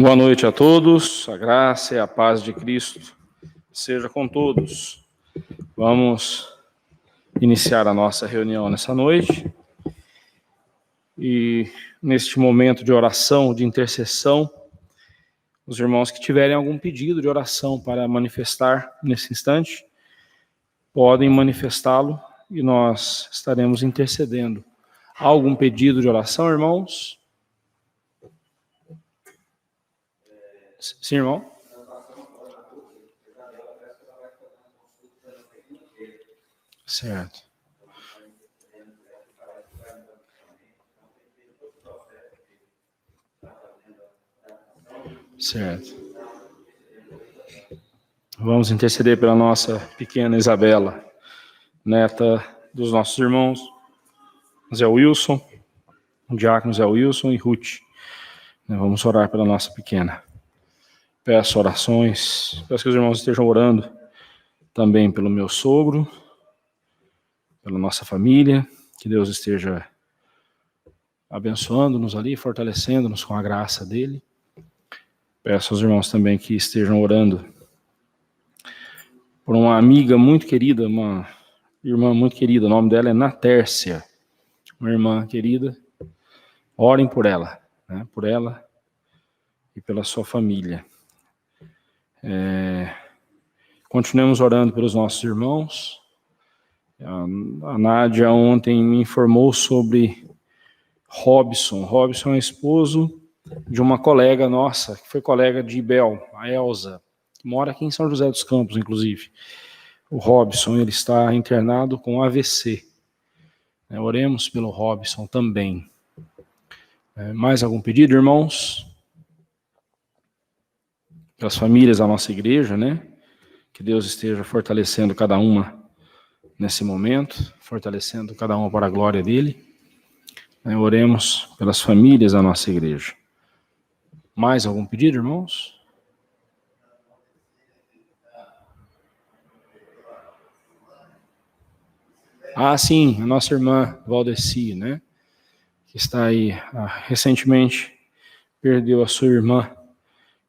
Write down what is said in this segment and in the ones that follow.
Boa noite a todos, a graça e a paz de Cristo seja com todos. Vamos iniciar a nossa reunião nessa noite e neste momento de oração, de intercessão, os irmãos que tiverem algum pedido de oração para manifestar nesse instante, podem manifestá-lo e nós estaremos intercedendo. Há algum pedido de oração, irmãos? Sim, irmão? Certo. Certo. Vamos interceder pela nossa pequena Isabela, neta dos nossos irmãos Zé Wilson, o diácono Zé Wilson e Ruth. Vamos orar pela nossa pequena. Peço orações, peço que os irmãos estejam orando também pelo meu sogro, pela nossa família, que Deus esteja abençoando-nos ali, fortalecendo-nos com a graça dele. Peço aos irmãos também que estejam orando por uma amiga muito querida, uma irmã muito querida, o nome dela é Natércia, uma irmã querida. Orem por ela, né? Por ela e pela sua família. Continuemos orando pelos nossos irmãos. A Nádia ontem me informou sobre Robson. Robson é esposo de uma colega nossa, que foi colega de Ibel, a Elza, que mora aqui em São José dos Campos, inclusive. O Robson, ele está internado com AVC. Oremos pelo Robson também. Mais algum pedido, irmãos? Pelas famílias da nossa igreja, né? Que Deus esteja fortalecendo cada uma nesse momento, fortalecendo cada uma para a glória dele. Oremos pelas famílias da nossa igreja. Mais algum pedido, irmãos? Ah, sim, a nossa irmã Valdeci, né? Que está aí, recentemente perdeu a sua irmã.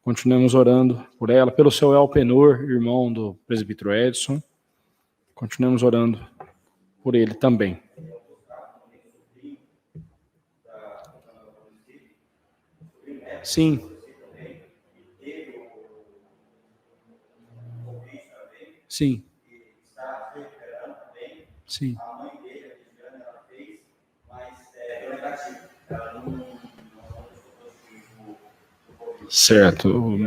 Continuemos orando por ela, pelo seu Elpenor, irmão do presbítero Edson. Continuemos orando por ele também. Sim. Sim. Sim. Certo.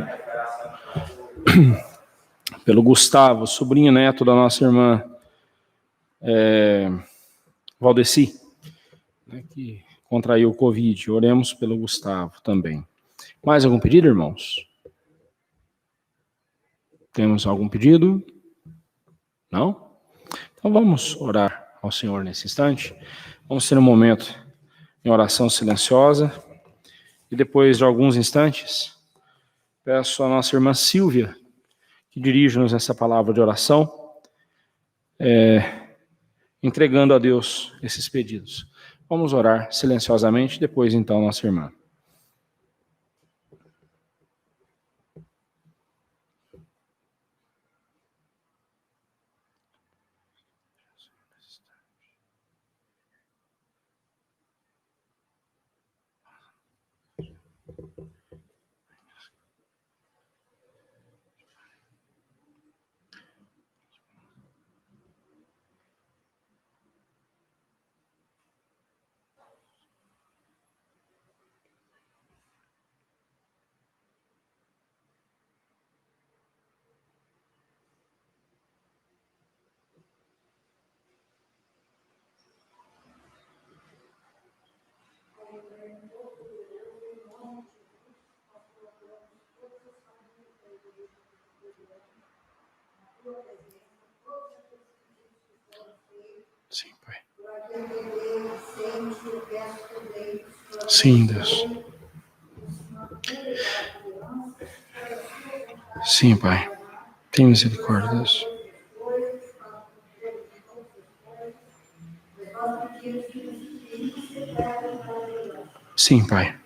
Pelo Gustavo, sobrinho neto da nossa irmã Valdeci, né, que contraiu o Covid. Oremos pelo Gustavo também. Mais algum pedido, irmãos? Temos algum pedido? Não? Então vamos orar ao Senhor nesse instante. Vamos ter um momento em oração silenciosa. E depois de alguns instantes, peço à nossa irmã Silvia que dirija-nos essa palavra de oração, entregando a Deus esses pedidos. Vamos orar silenciosamente, depois então nossa irmã. Sim, Pai. Sim, Deus. Sim, Pai. Tenha misericórdia, Deus. Sim, Pai.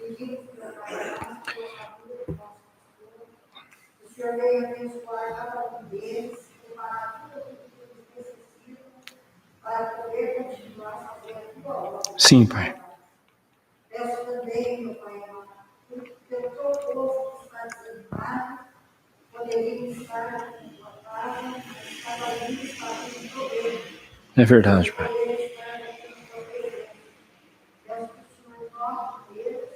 Senhor venha abençoar cada um deles, preparar tudo aquilo que eles necessitam para poder continuar fazendo a tua obra. Sim, Pai. Peço também, meu Pai amado, que o teu povo que está desanimado poderia estar na tua casa, trabalhando e fazendo o problema. É verdade, Pai. Poder estar aqui no teu presença. Peço que o Senhor toque Deus,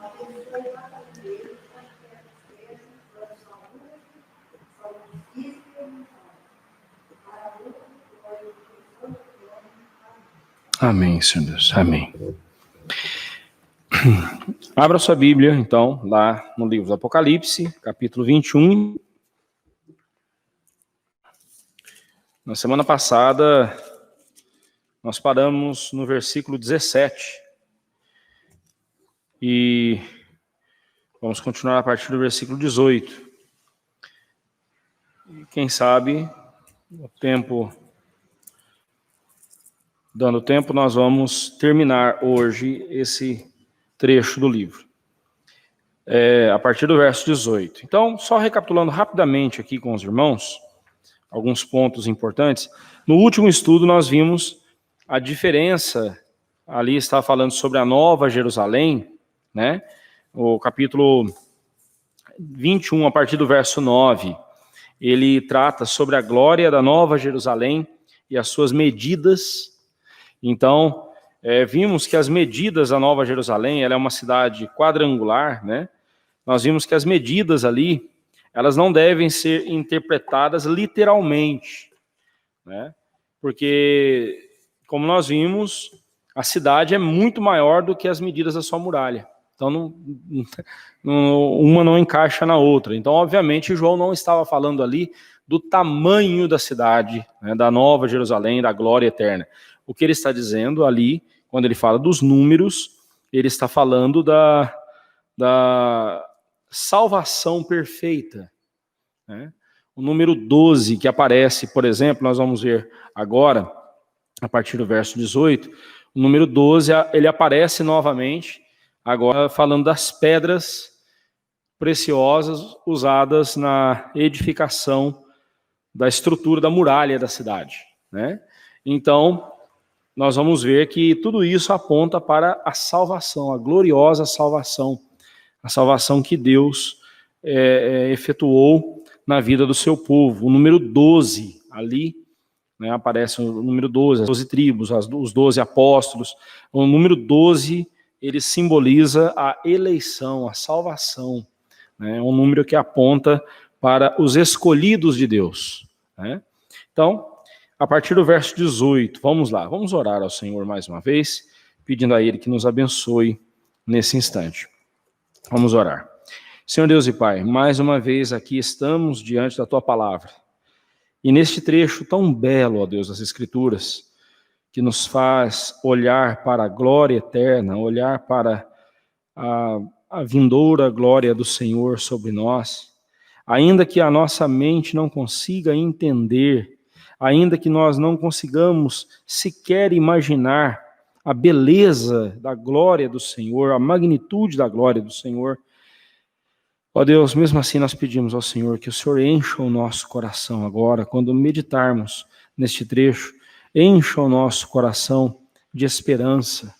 abençoe cada um deles, onde quer que esteja, dando saúde física e mental. Para a luta, glória e proteção do nome. Amém, Senhor Deus. Amém. Abra sua Bíblia, então, lá no livro do Apocalipse, capítulo 21. Na semana passada, nós paramos no versículo 17. E vamos continuar a partir do versículo 18. E quem sabe, dando tempo, nós vamos terminar hoje esse trecho do livro. A partir do verso 18. Então, só recapitulando rapidamente aqui com os irmãos, alguns pontos importantes. No último estudo nós vimos a diferença, ali está falando sobre a Nova Jerusalém, né? O capítulo 21, a partir do verso 9, ele trata sobre a glória da Nova Jerusalém e as suas medidas. Então, vimos que as medidas da Nova Jerusalém, ela é uma cidade quadrangular, né? Nós vimos que as medidas ali, elas não devem ser interpretadas literalmente, né? Porque, como nós vimos, a cidade é muito maior do que as medidas da sua muralha. Então, uma não encaixa na outra. Então, obviamente, João não estava falando ali do tamanho da cidade, né, da Nova Jerusalém, da glória eterna. O que ele está dizendo ali, quando ele fala dos números, ele está falando da salvação perfeita, né? O número 12 que aparece, por exemplo, nós vamos ver agora, a partir do verso 18, o número 12, ele aparece novamente, agora falando das pedras preciosas usadas na edificação da estrutura da muralha da cidade, né? Então, nós vamos ver que tudo isso aponta para a salvação, a gloriosa salvação, a salvação que Deus efetuou na vida do seu povo. O número 12, ali, né, aparece o número 12, as 12 tribos, os 12 apóstolos. O número 12, ele simboliza a eleição, a salvação, né? É um número que aponta para os escolhidos de Deus, né? Então, a partir do verso 18, vamos lá, vamos orar ao Senhor mais uma vez, pedindo a Ele que nos abençoe nesse instante. Vamos orar. Senhor Deus e Pai, mais uma vez aqui estamos diante da Tua palavra. E neste trecho tão belo, ó Deus, das Escrituras, que nos faz olhar para a glória eterna, olhar para a vindoura glória do Senhor sobre nós, ainda que a nossa mente não consiga entender, ainda que nós não consigamos sequer imaginar a beleza da glória do Senhor, a magnitude da glória do Senhor, ó Deus, mesmo assim nós pedimos ao Senhor que o Senhor encha o nosso coração agora, quando meditarmos neste trecho, encha o nosso coração de esperança,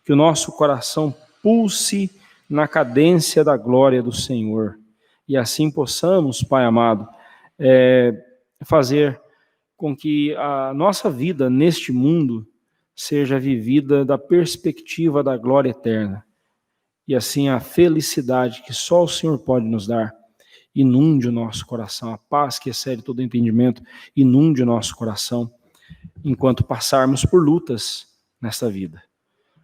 que o nosso coração pulse na cadência da glória do Senhor, e assim possamos, Pai amado, fazer com que a nossa vida neste mundo seja vivida da perspectiva da glória eterna. E assim a felicidade que só o Senhor pode nos dar, inunde o nosso coração, a paz que excede todo entendimento, inunde o nosso coração, enquanto passarmos por lutas nesta vida.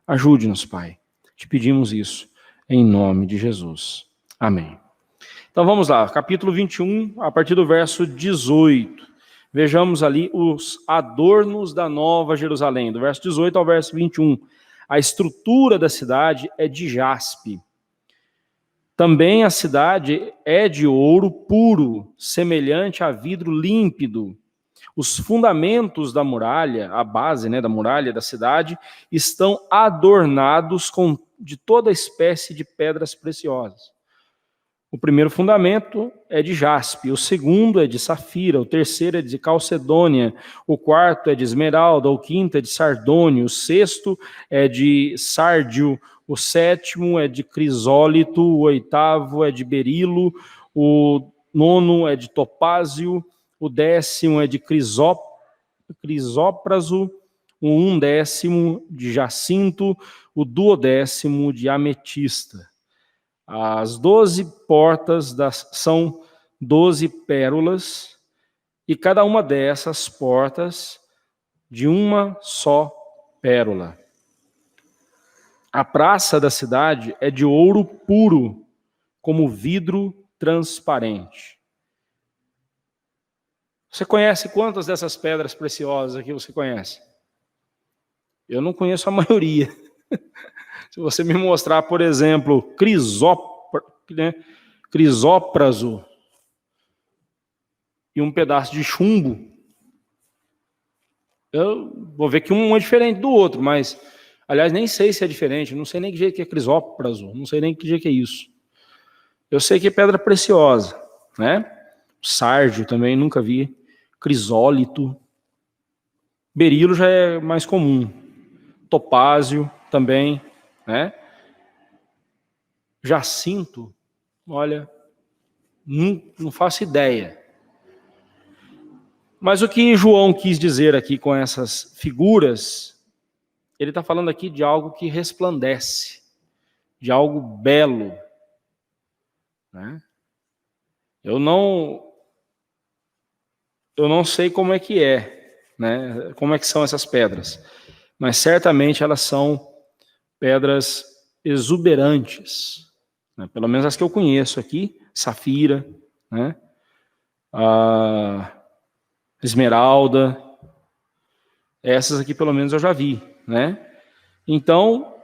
Ajude-nos, Pai. Te pedimos isso, em nome de Jesus. Amém. Então vamos lá, capítulo 21, a partir do verso 18. Vejamos ali os adornos da Nova Jerusalém, do verso 18 ao verso 21. A estrutura da cidade é de jaspe. Também a cidade é de ouro puro, semelhante a vidro límpido. Os fundamentos da muralha, a base, da muralha da cidade, estão adornados de toda espécie de pedras preciosas. O primeiro fundamento é de jaspe, o segundo é de safira, o terceiro é de calcedônia, o quarto é de esmeralda, o quinto é de sardônio, o sexto é de sárdio, o sétimo é de crisólito, o oitavo é de berilo, o nono é de topázio, o décimo é de crisópraso, o undécimo de jacinto, o duodécimo de ametista. As 12 portas são 12 pérolas, e cada uma dessas portas de uma só pérola. A praça da cidade é de ouro puro, como vidro transparente. Você conhece quantas dessas pedras preciosas aqui você conhece? Eu não conheço a maioria. Se você me mostrar, por exemplo, crisópraso e um pedaço de chumbo, eu vou ver que um é diferente do outro, mas, aliás, nem sei se é diferente, não sei nem que jeito que é crisópraso, não sei nem que jeito que é isso. Eu sei que é pedra preciosa, né? Sárdio também, nunca vi. Crisólito. Berilo já é mais comum. Topázio também, né? Jacinto, olha, não faço ideia. Mas o que João quis dizer aqui com essas figuras, ele está falando aqui de algo que resplandece, de algo belo, né? Eu não sei como é que é, né? Como é que são essas pedras, mas certamente elas são pedras exuberantes, né? Pelo menos as que eu conheço aqui, safira, né? A esmeralda, essas aqui pelo menos eu já vi, né? Então,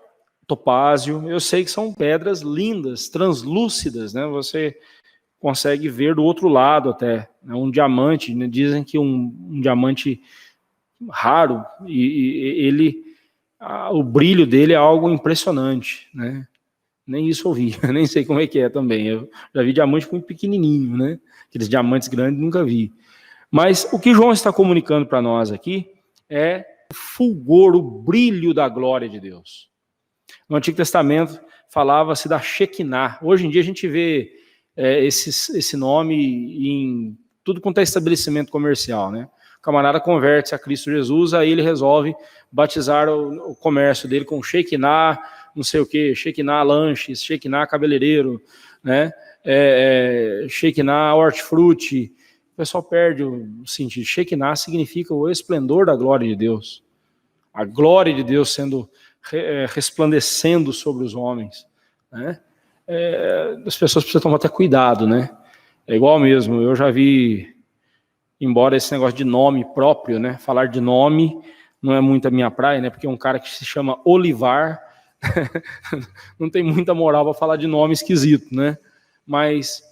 topázio, eu sei que são pedras lindas, translúcidas, né? Você consegue ver do outro lado até, né? Um diamante, né? Dizem que um diamante raro, e ele, o brilho dele é algo impressionante, né? Nem isso eu vi, nem sei como é que é também. Eu já vi diamante muito pequenininho, né? Aqueles diamantes grandes nunca vi. Mas o que João está comunicando para nós aqui é o fulgor, o brilho da glória de Deus. No Antigo Testamento falava-se da Shekinah. Hoje em dia a gente vê esse nome em tudo quanto é estabelecimento comercial, né? O camarada converte-se a Cristo Jesus, aí ele resolve batizar o comércio dele com Shekinah, não sei o que, Shekinah lanches, Shekinah cabeleireiro, né? Shekinah hortifruti. O pessoal perde o sentido. Shekinah significa o esplendor da glória de Deus. A glória de Deus sendo resplandecendo sobre os homens, né? As pessoas precisam tomar até cuidado, né? É igual mesmo, eu já vi, embora esse negócio de nome próprio, né? Falar de nome não é muito a minha praia, né? Porque um cara que se chama Olivar não tem muita moral para falar de nome esquisito, né? Mas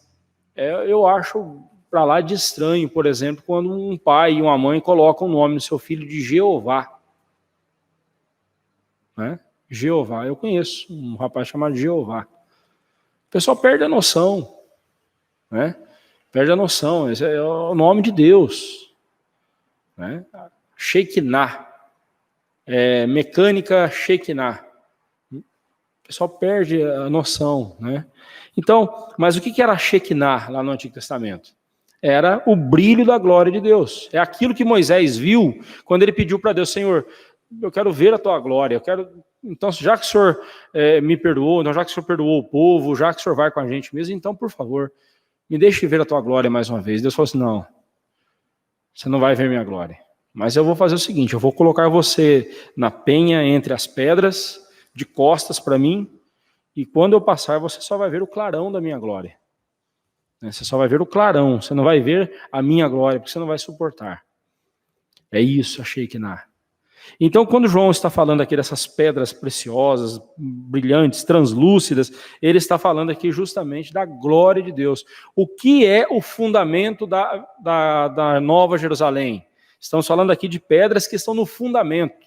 eu acho para lá de estranho, por exemplo, quando um pai e uma mãe colocam o nome do seu filho de Jeová, né? Jeová, eu conheço um rapaz chamado Jeová. O pessoal perde a noção, né? Perde a noção, esse é o nome de Deus, né? Shekinah, mecânica Shekinah. O pessoal perde a noção, né? Então, mas o que era Shekinah lá no Antigo Testamento? Era o brilho da glória de Deus. É aquilo que Moisés viu quando ele pediu para Deus: Senhor, eu quero ver a tua glória, então, já que o Senhor me perdoou, então, já que o Senhor perdoou o povo, já que o Senhor vai com a gente mesmo, então, por favor, me deixe ver a tua glória mais uma vez. Deus falou assim: não, você não vai ver minha glória, mas eu vou fazer o seguinte, eu vou colocar você na penha entre as pedras, de costas para mim, e quando eu passar, você só vai ver o clarão da minha glória. Você só vai ver o clarão, você não vai ver a minha glória, porque você não vai suportar. É isso, a Shekinah. Então, quando João está falando aqui dessas pedras preciosas, brilhantes, translúcidas, ele está falando aqui justamente da glória de Deus. O que é o fundamento da Nova Jerusalém? Estamos falando aqui de pedras que estão no fundamento.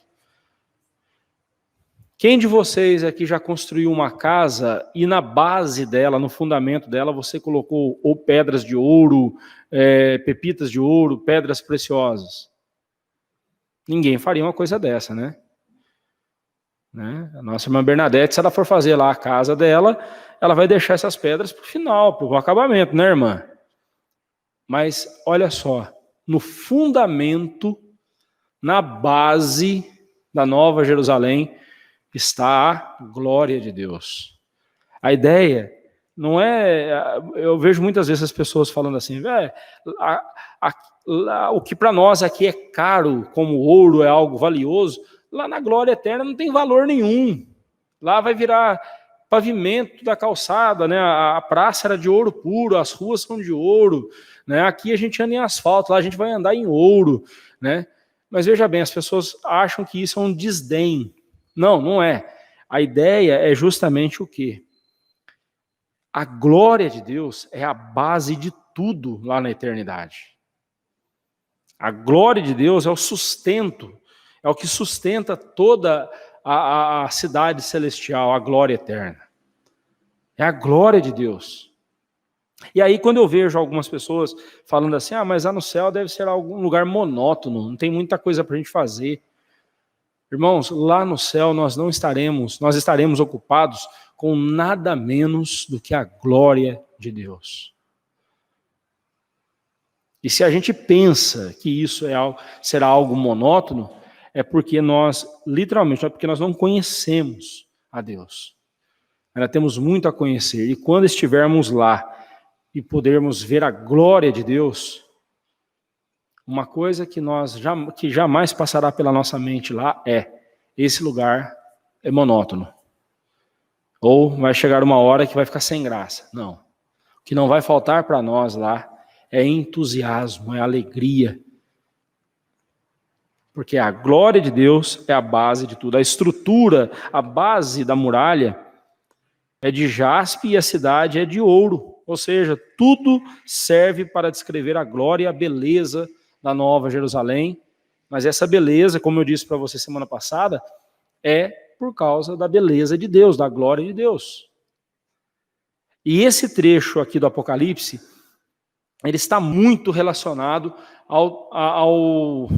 Quem de vocês aqui já construiu uma casa e na base dela, no fundamento dela, você colocou ou pedras de ouro, pepitas de ouro, pedras preciosas? Ninguém faria uma coisa dessa, né? A nossa irmã Bernadette, se ela for fazer lá a casa dela, ela vai deixar essas pedras para o final, para o acabamento, né, irmã? Mas olha só, no fundamento, na base da Nova Jerusalém, está a glória de Deus. A ideia não é... Eu vejo muitas vezes as pessoas falando assim, o que para nós aqui é caro, como ouro é algo valioso, lá na glória eterna não tem valor nenhum. Lá vai virar pavimento da calçada, né? A praça era de ouro puro, as ruas são de ouro, né? Aqui a gente anda em asfalto, lá a gente vai andar em ouro, né? Mas veja bem, as pessoas acham que isso é um desdém. Não, não é. A ideia é justamente o quê? A glória de Deus é a base de tudo lá na eternidade. A glória de Deus é o sustento, é o que sustenta toda a cidade celestial, a glória eterna. É a glória de Deus. E aí quando eu vejo algumas pessoas falando assim, mas lá no céu deve ser algum lugar monótono, não tem muita coisa para a gente fazer. Irmãos, lá no céu nós estaremos ocupados com nada menos do que a glória de Deus. E se a gente pensa que isso será algo monótono, é porque nós, literalmente, é porque nós não conhecemos a Deus. Ainda temos muito a conhecer. E quando estivermos lá e pudermos ver a glória de Deus, uma coisa que jamais passará pela nossa mente lá esse lugar é monótono. Ou vai chegar uma hora que vai ficar sem graça. Não. O que não vai faltar para nós lá é entusiasmo, é alegria. Porque a glória de Deus é a base de tudo. A estrutura, a base da muralha é de jaspe e a cidade é de ouro. Ou seja, tudo serve para descrever a glória e a beleza da Nova Jerusalém. Mas essa beleza, como eu disse para você semana passada, é por causa da beleza de Deus, da glória de Deus. E esse trecho aqui do Apocalipse, ele está muito relacionado ao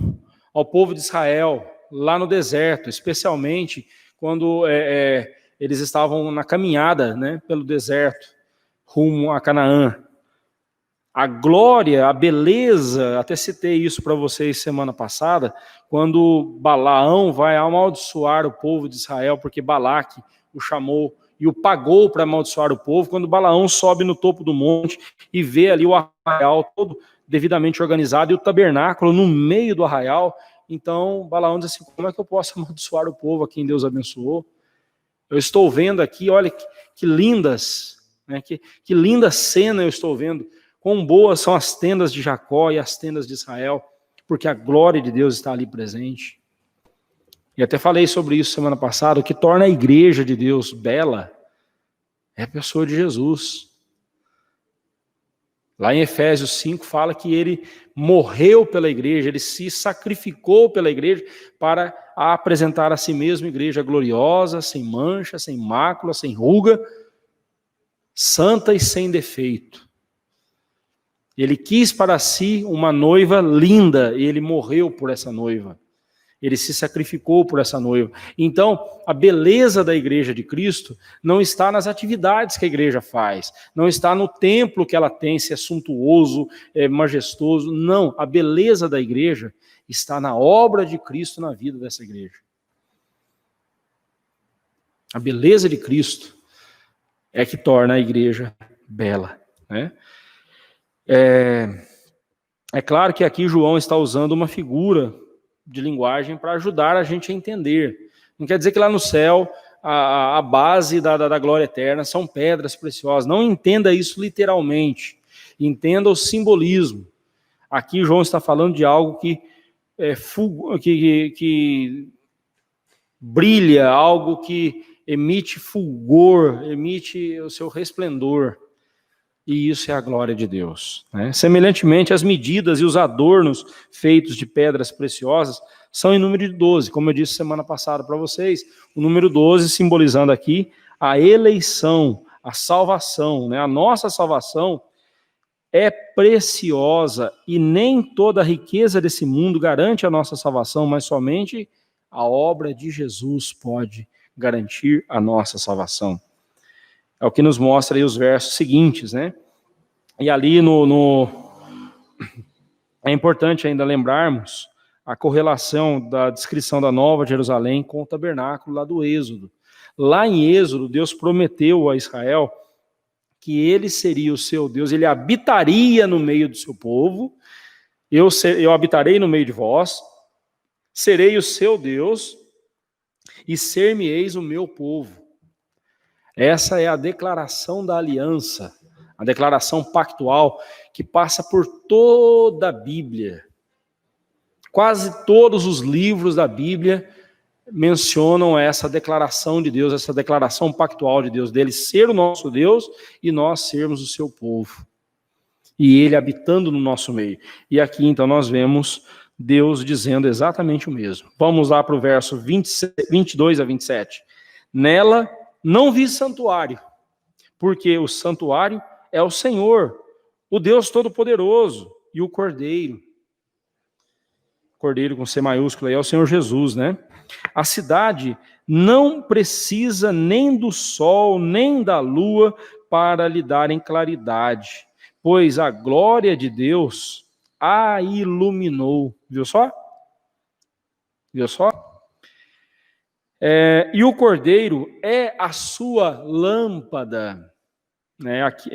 povo de Israel, lá no deserto, especialmente quando eles estavam na caminhada, né, pelo deserto, rumo a Canaã. A glória, a beleza, até citei isso para vocês semana passada, quando Balaão vai amaldiçoar o povo de Israel, porque Balaque o chamou e o pagou para amaldiçoar o povo, quando Balaão sobe no topo do monte e vê ali o arraial todo devidamente organizado e o tabernáculo no meio do arraial, então Balaão diz assim, como é que eu posso amaldiçoar o povo a quem Deus abençoou? Eu estou vendo aqui, olha que lindas, né, que linda cena eu estou vendo, quão boas são as tendas de Jacó e as tendas de Israel, porque a glória de Deus está ali presente. E até falei sobre isso semana passada, o que torna a igreja de Deus bela é a pessoa de Jesus. Lá em Efésios 5 fala que ele morreu pela igreja, ele se sacrificou pela igreja para apresentar a si mesmo igreja gloriosa, sem mancha, sem mácula, sem ruga, santa e sem defeito. Ele quis para si uma noiva linda e ele morreu por essa noiva. Ele se sacrificou por essa noiva. Então, a beleza da igreja de Cristo não está nas atividades que a igreja faz, não está no templo que ela tem, se é suntuoso, é majestoso. Não, a beleza da igreja está na obra de Cristo na vida dessa igreja. A beleza de Cristo é que torna a igreja bela, né? É claro que aqui João está usando uma figura de linguagem para ajudar a gente a entender. Não quer dizer que lá no céu a base da glória eterna são pedras preciosas. Não entenda isso literalmente. Entenda o simbolismo. Aqui João está falando de algo que brilha, algo que emite fulgor, emite o seu resplendor. E isso é a glória de Deus, né? Semelhantemente, as medidas e os adornos feitos de pedras preciosas são em número de 12, como eu disse semana passada para vocês, o número 12 simbolizando aqui a eleição, a salvação, né? A nossa salvação é preciosa e nem toda a riqueza desse mundo garante a nossa salvação, mas somente a obra de Jesus pode garantir a nossa salvação. É o que nos mostra aí os versos seguintes, né? E ali é importante ainda lembrarmos a correlação da descrição da Nova Jerusalém com o tabernáculo lá do Êxodo. Lá em Êxodo, Deus prometeu a Israel que ele seria o seu Deus, ele habitaria no meio do seu povo, eu habitarei no meio de vós, serei o seu Deus e ser-me-eis o meu povo. Essa é a declaração da aliança, a declaração pactual que passa por toda a Bíblia. Quase todos os livros da Bíblia mencionam essa declaração de Deus, essa declaração pactual de Deus, dele ser o nosso Deus e nós sermos o seu povo. E ele habitando no nosso meio. E aqui então nós vemos Deus dizendo exatamente o mesmo. Vamos lá para o verso 22 a 27. Nela não vi santuário, porque o santuário é o Senhor, o Deus Todo-Poderoso e o Cordeiro. Cordeiro com C maiúsculo aí é o Senhor Jesus, né? A cidade não precisa nem do sol, nem da lua para lhe darem claridade, pois a glória de Deus a iluminou. Viu só? Viu só? E o Cordeiro é a sua lâmpada. Né? Aqui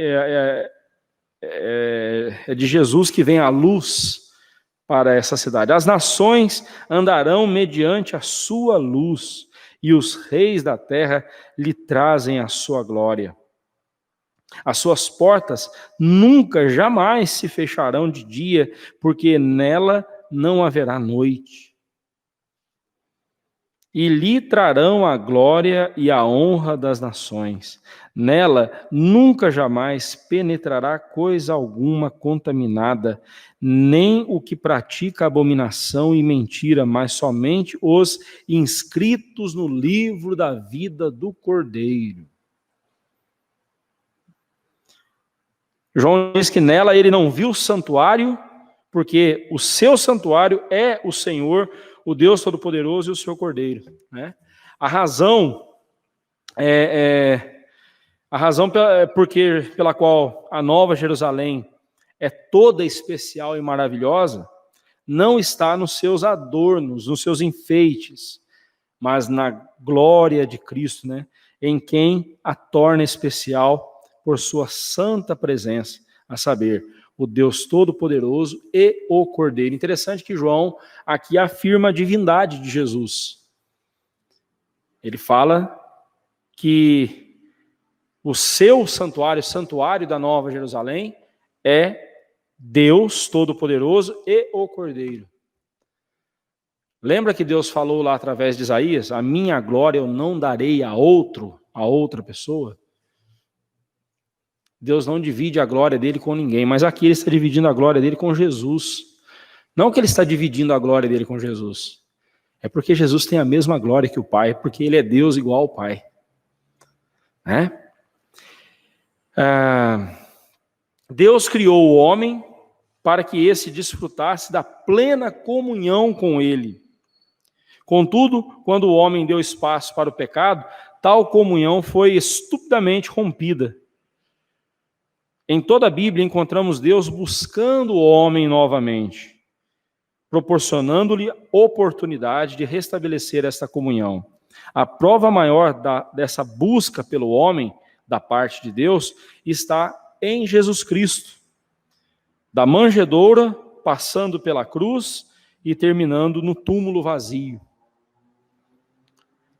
é de Jesus que vem a luz para essa cidade. As nações andarão mediante a sua luz, e os reis da terra lhe trazem a sua glória. As suas portas nunca, jamais se fecharão de dia, porque nela não haverá noite. E lhe trarão a glória e a honra das nações. Nela nunca jamais penetrará coisa alguma contaminada, nem o que pratica abominação e mentira, mas somente os inscritos no livro da vida do Cordeiro. João diz que nela ele não viu o santuário, porque o seu santuário é o Senhor, o Deus Todo-Poderoso e o seu Cordeiro. Né? A razão pela qual a Nova Jerusalém é toda especial e maravilhosa, não está nos seus adornos, nos seus enfeites, mas na glória de Cristo, né? Em quem a torna especial por sua santa presença, a saber, o Deus Todo-Poderoso e o Cordeiro. Interessante que João aqui afirma a divindade de Jesus. Ele fala que o seu santuário, o santuário da Nova Jerusalém, é Deus Todo-Poderoso e o Cordeiro. Lembra que Deus falou lá através de Isaías, a minha glória eu não darei a outra pessoa? Deus não divide a glória dele com ninguém, mas aqui ele está dividindo a glória dele com Jesus. Não que ele está dividindo a glória dele com Jesus. É porque Jesus tem a mesma glória que o Pai, porque ele é Deus igual ao Pai. Né? Deus criou o homem para que esse desfrutasse da plena comunhão com ele. Contudo, quando o homem deu espaço para o pecado, tal comunhão foi estupidamente rompida. Em toda a Bíblia encontramos Deus buscando o homem novamente, proporcionando-lhe oportunidade de restabelecer esta comunhão. A prova maior dessa busca pelo homem, da parte de Deus, está em Jesus Cristo. Da manjedoura, passando pela cruz e terminando no túmulo vazio.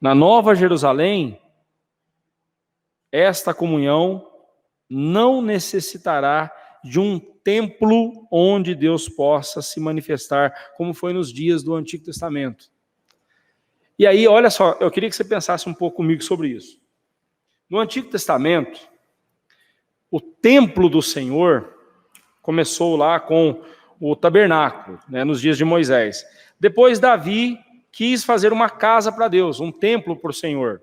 Na Nova Jerusalém, esta comunhão não necessitará de um templo onde Deus possa se manifestar, como foi nos dias do Antigo Testamento. E aí, olha só, eu queria que você pensasse um pouco comigo sobre isso. No Antigo Testamento, o templo do Senhor começou lá com o tabernáculo, né, nos dias de Moisés. Depois Davi quis fazer uma casa para Deus, um templo para o Senhor,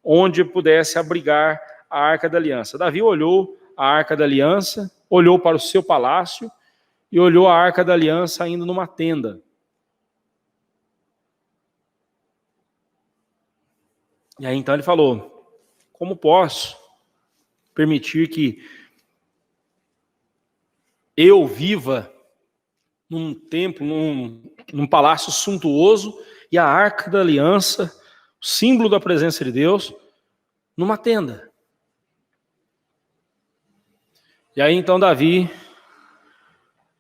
onde pudesse abrigar a Arca da Aliança. Davi olhou a Arca da Aliança, olhou para o seu palácio e olhou a Arca da Aliança indo numa tenda. E aí então ele falou: como posso permitir que eu viva num templo, num palácio suntuoso, e a Arca da Aliança, o símbolo da presença de Deus, numa tenda? E aí então Davi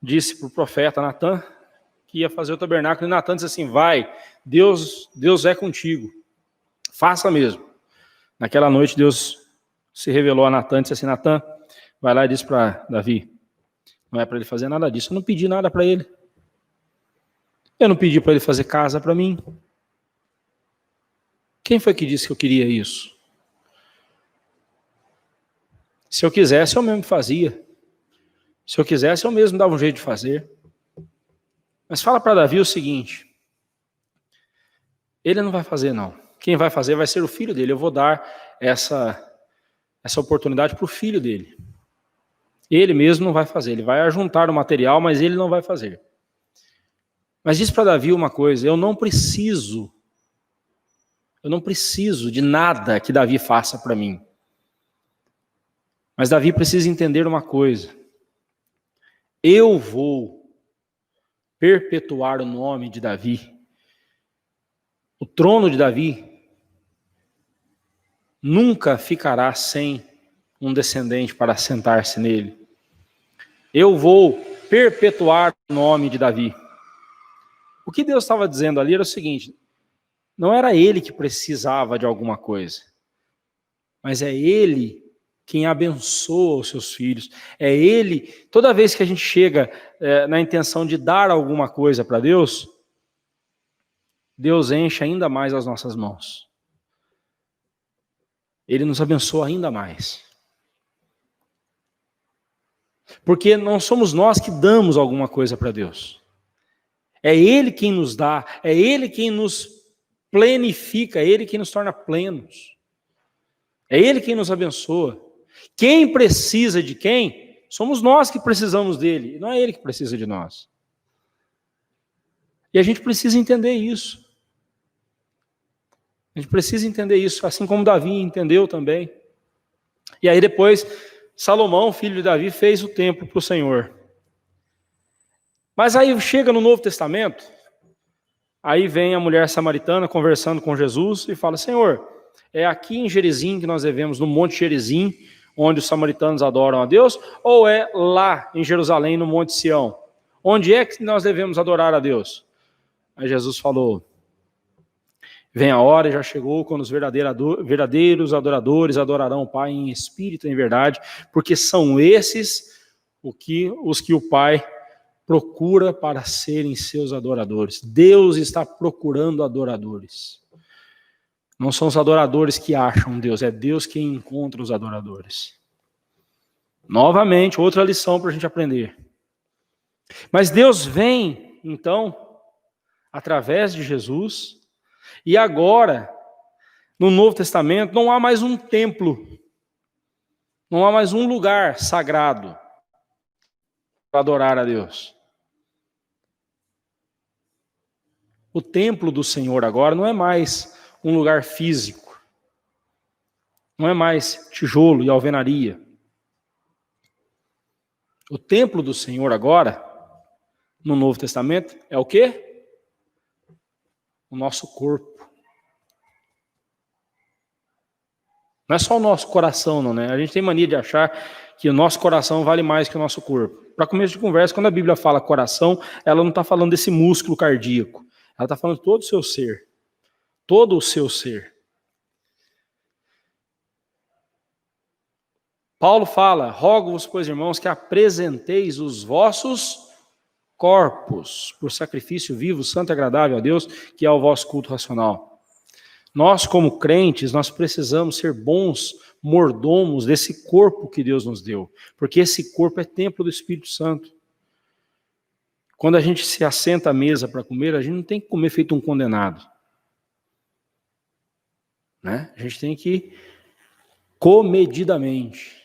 disse para o profeta Natã que ia fazer o tabernáculo, e Natã disse assim: vai, Deus é contigo, faça mesmo. Naquela noite Deus se revelou a Natã e disse assim: Natã, vai lá e diz para Davi, não é para ele fazer nada disso, eu não pedi nada para ele. Eu não pedi para ele fazer casa para mim. Quem foi que disse que eu queria isso? Se eu quisesse, eu mesmo fazia. Se eu quisesse, eu mesmo dava um jeito de fazer. Mas fala para Davi o seguinte: ele não vai fazer, não. Quem vai fazer vai ser o filho dele. Eu vou dar essa oportunidade para o filho dele. Ele mesmo não vai fazer. Ele vai ajuntar o material, mas ele não vai fazer. Mas diz para Davi uma coisa: eu não preciso de nada que Davi faça para mim. Mas Davi precisa entender uma coisa: eu vou perpetuar o nome de Davi. O trono de Davi nunca ficará sem um descendente para sentar-se nele. Eu vou perpetuar o nome de Davi. O que Deus estava dizendo ali era o seguinte: não era ele que precisava de alguma coisa, mas é ele quem abençoa os seus filhos. É ele, toda vez que a gente chega na intenção de dar alguma coisa para Deus, Deus enche ainda mais as nossas mãos. Ele nos abençoa ainda mais. Porque não somos nós que damos alguma coisa para Deus. É Ele quem nos dá, é Ele quem nos plenifica, é Ele quem nos torna plenos. É Ele quem nos abençoa. Quem precisa de quem? Somos nós que precisamos dele, não é Ele que precisa de nós. E a gente precisa entender isso. A gente precisa entender isso, assim como Davi entendeu também. E aí depois, Salomão, filho de Davi, fez o templo para o Senhor. Mas aí chega no Novo Testamento, aí vem a mulher samaritana conversando com Jesus e fala: Senhor, é aqui em Gerizim que nós devemos, no Monte Gerizim, onde os samaritanos adoram a Deus, ou é lá em Jerusalém, no Monte Sião? Onde é que nós devemos adorar a Deus? Aí Jesus falou: vem a hora, já chegou, quando os verdadeiros adoradores adorarão o Pai em espírito e em verdade, porque são esses os que o Pai procura para serem seus adoradores. Deus está procurando adoradores. Não são os adoradores que acham Deus, é Deus quem encontra os adoradores. Novamente, outra lição para a gente aprender. Mas Deus vem, então, através de Jesus, e agora, no Novo Testamento, não há mais um templo, não há mais um lugar sagrado para adorar a Deus. O templo do Senhor agora não é mais um lugar físico, não é mais tijolo e alvenaria. O templo do Senhor agora, no Novo Testamento, é o quê? O nosso corpo. Não é só o nosso coração, não, né? A gente tem mania de achar que o nosso coração vale mais que o nosso corpo. Para começo de conversa, quando a Bíblia fala coração, ela não está falando desse músculo cardíaco. Ela está falando de todo o seu ser. Todo o seu ser. Paulo fala: rogo-vos, pois, irmãos, que apresenteis os vossos corpos por sacrifício vivo, santo e agradável a Deus, que é o vosso culto racional. Nós, como crentes, nós precisamos ser bons mordomos desse corpo que Deus nos deu, porque esse corpo é templo do Espírito Santo. Quando a gente se assenta à mesa para comer, a gente não tem que comer feito um condenado. Né? A gente tem que comedidamente.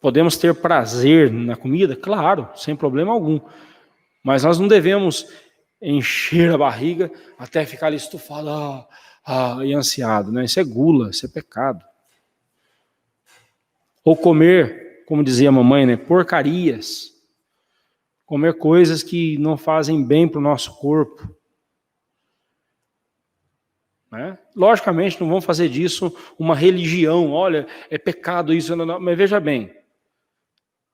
Podemos ter prazer na comida? Claro, sem problema algum. Mas nós não devemos encher a barriga até ficar ali estufado e ansiado. Né? Isso é gula, isso é pecado. Ou comer, como dizia a mamãe, né? Porcarias. Comer coisas que não fazem bem para o nosso corpo. Né? Logicamente, não vamos fazer disso uma religião. Olha, é pecado isso. Não. Mas veja bem,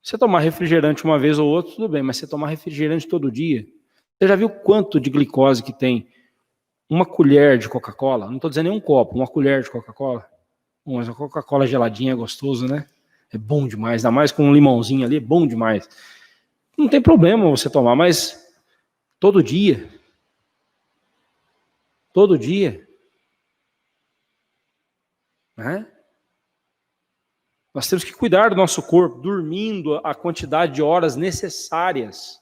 você tomar refrigerante uma vez ou outra, tudo bem, mas você tomar refrigerante todo dia, você já viu quanto de glicose que tem uma colher de Coca-Cola? Não estou dizendo nem um copo, uma colher de Coca-Cola. Mas a Coca-Cola geladinha é gostoso, né? É bom demais, ainda mais com um limãozinho ali, é bom demais. Não tem problema você tomar, mas todo dia. Todo dia. Né? Nós temos que cuidar do nosso corpo, dormindo a quantidade de horas necessárias.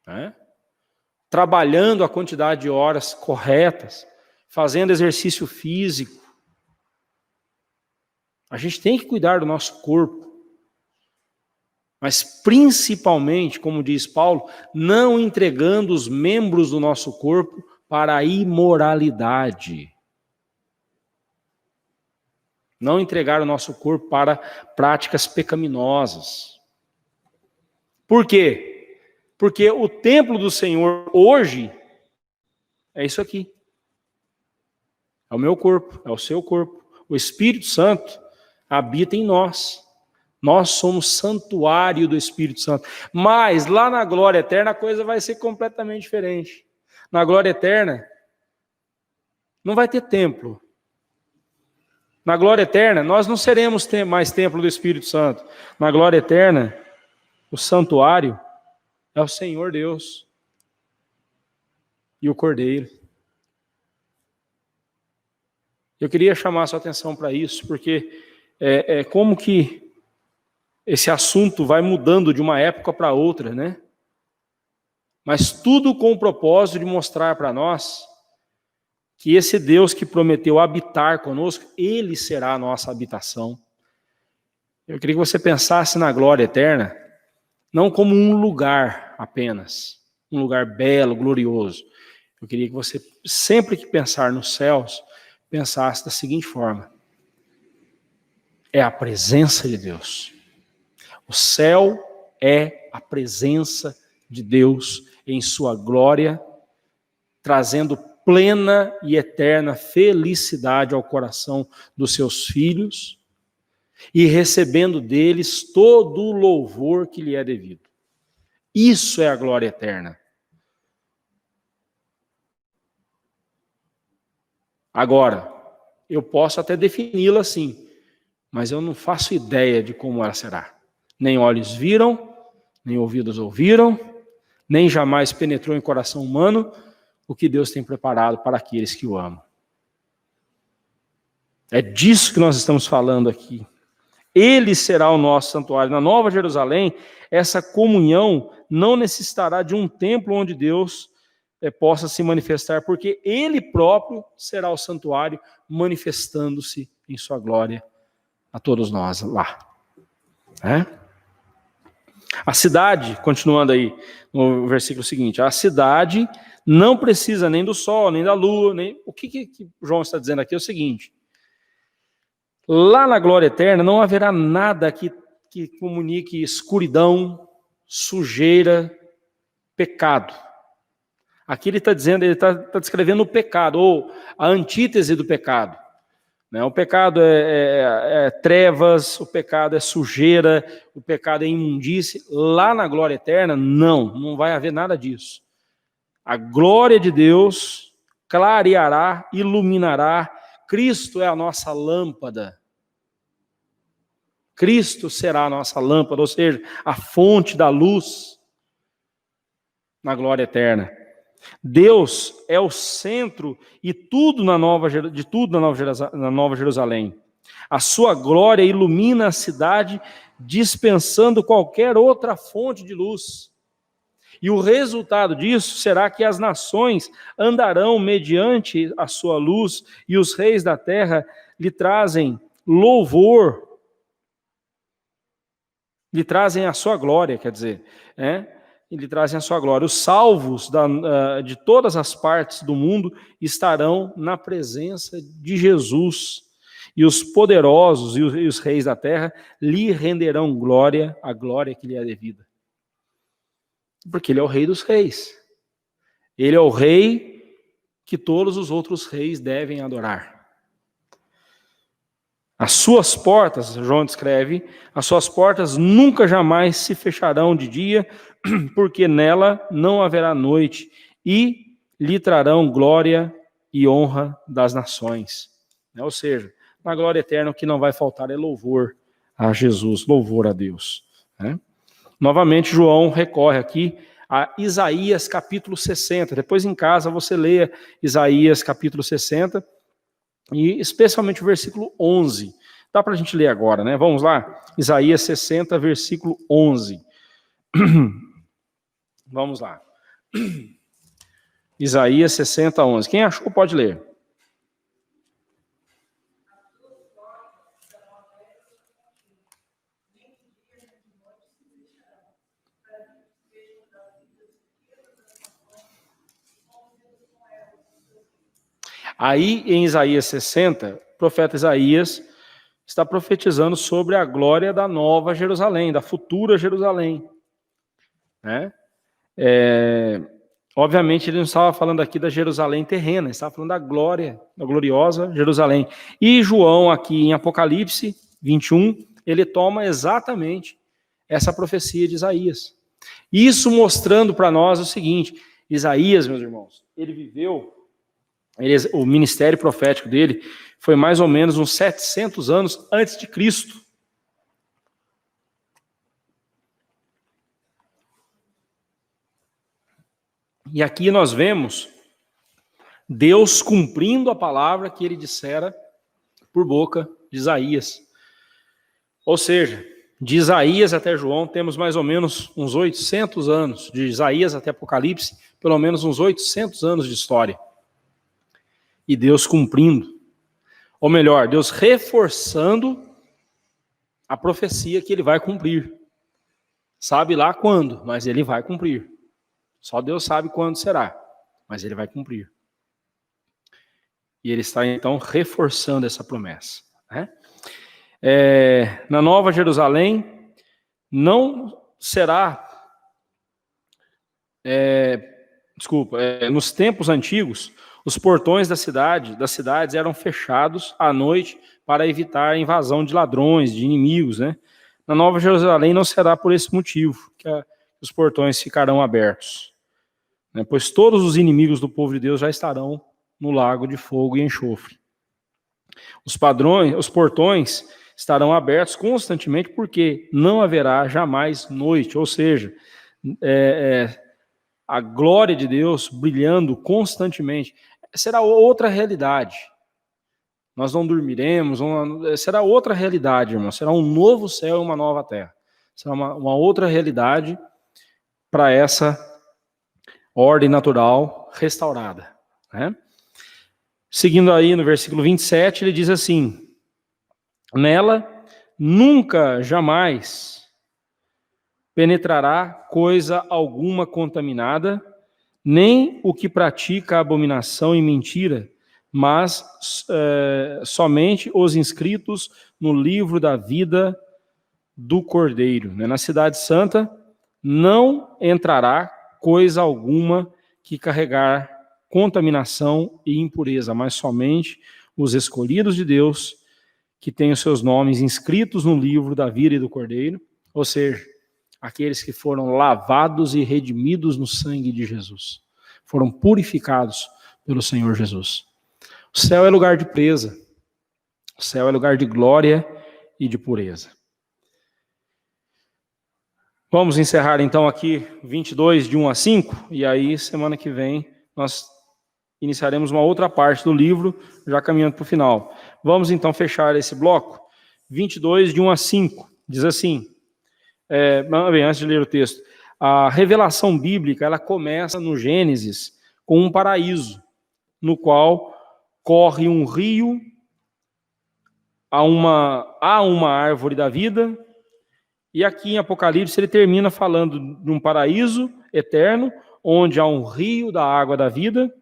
Né? Trabalhando a quantidade de horas corretas, fazendo exercício físico. A gente tem que cuidar do nosso corpo. Mas principalmente, como diz Paulo, não entregando os membros do nosso corpo para a imoralidade. Não entregar o nosso corpo para práticas pecaminosas. Por quê? Porque o templo do Senhor hoje é isso aqui. É o meu corpo, é o seu corpo. O Espírito Santo habita em nós. Nós somos santuário do Espírito Santo. Mas lá na glória eterna a coisa vai ser completamente diferente. Na glória eterna não vai ter templo. Na glória eterna nós não seremos mais templo do Espírito Santo. Na glória eterna o santuário é o Senhor Deus e o Cordeiro. Eu queria chamar a sua atenção para isso, porque é como que esse assunto vai mudando de uma época para outra, né? Mas tudo com o propósito de mostrar para nós que esse Deus que prometeu habitar conosco, Ele será a nossa habitação. Eu queria que você pensasse na glória eterna, não como um lugar apenas, um lugar belo, glorioso. Eu queria que você, sempre que pensar nos céus, pensasse da seguinte forma: é a presença de Deus. O céu é a presença de Deus em sua glória, trazendo plena e eterna felicidade ao coração dos seus filhos e recebendo deles todo o louvor que lhe é devido. Isso é a glória eterna. Agora, eu posso até defini-la assim, mas eu não faço ideia de como ela será. Nem olhos viram, nem ouvidos ouviram, nem jamais penetrou em coração humano o que Deus tem preparado para aqueles que o amam. É disso que nós estamos falando aqui. Ele será o nosso santuário. Na Nova Jerusalém, essa comunhão não necessitará de um templo onde Deus possa se manifestar, porque Ele próprio será o santuário, manifestando-se em sua glória a todos nós lá. A cidade, continuando aí no versículo seguinte, a cidade não precisa nem do sol, nem da lua, nem... O que João está dizendo aqui é o seguinte: lá na glória eterna não haverá nada que comunique escuridão, sujeira, pecado. Aqui ele está dizendo, ele está descrevendo o pecado, ou a antítese do pecado. O pecado é trevas, o pecado é sujeira, o pecado é imundície. Lá na glória eterna, não vai haver nada disso. A glória de Deus clareará, iluminará. Cristo é a nossa lâmpada. Cristo será a nossa lâmpada, ou seja, a fonte da luz na glória eterna. Deus é o centro e tudo na Nova Jerusalém. A sua glória ilumina a cidade, dispensando qualquer outra fonte de luz. E o resultado disso será que as nações andarão mediante a sua luz, e os reis da terra lhe trazem louvor, lhe trazem a sua glória, quer dizer, e lhe trazem a sua glória. Os salvos de todas as partes do mundo estarão na presença de Jesus, e os poderosos e os reis da terra lhe renderão glória, a glória que lhe é devida. Porque ele é o rei dos reis. Ele é o rei que todos os outros reis devem adorar. As suas portas, João descreve, as suas portas nunca jamais se fecharão de dia, porque nela não haverá noite, e lhe trarão glória e honra das nações. Ou seja, na glória eterna o que não vai faltar é louvor a Jesus, louvor a Deus. Novamente, João recorre aqui a Isaías capítulo 60. Depois em casa você leia Isaías capítulo 60, e especialmente o versículo 11. Dá para a gente ler agora, né? Vamos lá? Isaías 60, versículo 11. Vamos lá. Isaías 60, 11. Quem achou pode ler. Aí, em Isaías 60, o profeta Isaías está profetizando sobre a glória da nova Jerusalém, da futura Jerusalém. Obviamente, ele não estava falando aqui da Jerusalém terrena, ele estava falando da glória, da gloriosa Jerusalém. E João, aqui em Apocalipse 21, ele toma exatamente essa profecia de Isaías. Isso mostrando para nós o seguinte: Isaías, meus irmãos, ele viveu... o ministério profético dele foi mais ou menos uns 700 anos antes de Cristo. E aqui nós vemos Deus cumprindo a palavra que ele dissera por boca de Isaías. Ou seja, de Isaías até João temos mais ou menos uns 800 anos. De Isaías até Apocalipse, pelo menos uns 800 anos de história. E Deus cumprindo, ou melhor, Deus reforçando a profecia que ele vai cumprir. Sabe lá quando, mas ele vai cumprir. Só Deus sabe quando será, mas ele vai cumprir. E ele está então reforçando essa promessa. Na Nova Jerusalém não será, nos tempos antigos, os portões das cidades eram fechados à noite para evitar a invasão de ladrões, de inimigos, Na Nova Jerusalém não será por esse motivo que os portões ficarão abertos, pois todos os inimigos do povo de Deus já estarão no lago de fogo e enxofre. Os portões estarão abertos constantemente, porque não haverá jamais noite, ou seja, a glória de Deus brilhando constantemente. Será outra realidade. Nós não dormiremos, será outra realidade, irmão. Será um novo céu e uma nova terra. Será uma outra realidade para essa ordem natural restaurada. Seguindo aí no versículo 27, ele diz assim: nela nunca, jamais penetrará coisa alguma contaminada, nem o que pratica abominação e mentira, mas somente os inscritos no livro da vida do Cordeiro. Na cidade santa não entrará coisa alguma que carregar contaminação e impureza, mas somente os escolhidos de Deus, que têm os seus nomes inscritos no livro da vida e do Cordeiro, ou seja, aqueles que foram lavados e redimidos no sangue de Jesus, foram purificados pelo Senhor Jesus. O céu é lugar de presa, o céu é lugar de glória e de pureza. Vamos encerrar então aqui 22, de 1 a 5, e aí semana que vem nós iniciaremos uma outra parte do livro, já caminhando para o final. Vamos então fechar esse bloco. 22, de 1 a 5, diz assim, bem, antes de ler o texto, a revelação bíblica, ela começa no Gênesis com um paraíso, no qual corre um rio, há uma árvore da vida, e aqui em Apocalipse ele termina falando de um paraíso eterno, onde há um rio da água da vida.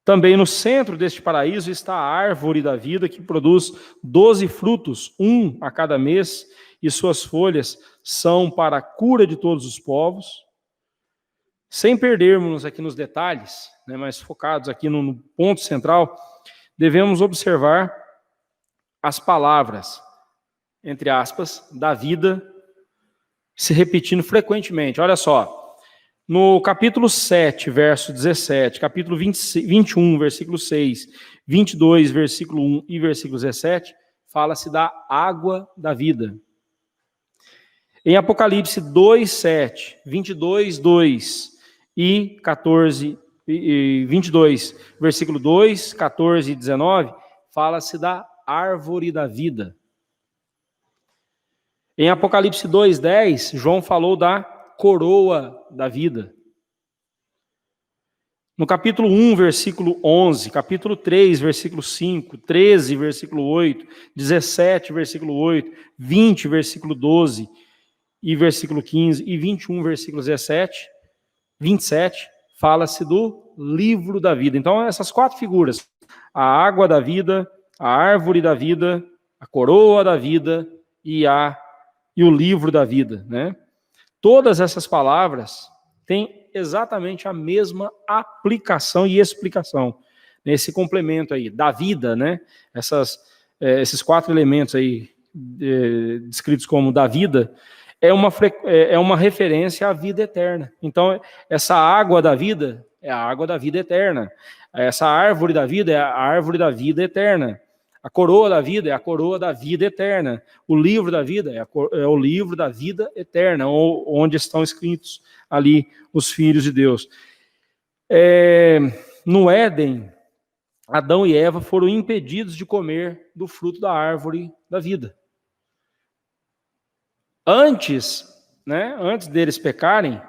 Também no centro deste paraíso está a árvore da vida, que produz 12 frutos, um a cada mês, e suas folhas são para a cura de todos os povos. Sem perdermos aqui nos detalhes, né, mas focados aqui no ponto central, devemos observar as palavras, entre aspas, da vida, se repetindo frequentemente. Olha só, no capítulo 7, verso 17, capítulo 21, versículo 6, 22, versículo 1 e versículo 17, fala-se da água da vida. Em Apocalipse 2, 7, 22, 2 e 14, 22, versículo 2, 14 e 19, fala-se da árvore da vida. Em Apocalipse 2, 10, João falou da coroa da vida. No capítulo 1, versículo 11, capítulo 3, versículo 5, 13, versículo 8, 17, versículo 8, 20, versículo 12 e versículo 15 e 21, versículo 17, 27, fala-se do livro da vida. Então, essas quatro figuras, a água da vida, a árvore da vida, a coroa da vida e o livro da vida, né? Todas essas palavras têm exatamente a mesma aplicação e explicação nesse complemento aí da vida, né? Esses quatro elementos aí descritos como da vida é uma referência à vida eterna. Então, essa água da vida é a água da vida eterna. Essa árvore da vida é a árvore da vida eterna. A coroa da vida é a coroa da vida eterna. O livro da vida é o livro da vida eterna, onde estão escritos ali os filhos de Deus. No Éden, Adão e Eva foram impedidos de comer do fruto da árvore da vida. Antes deles pecarem,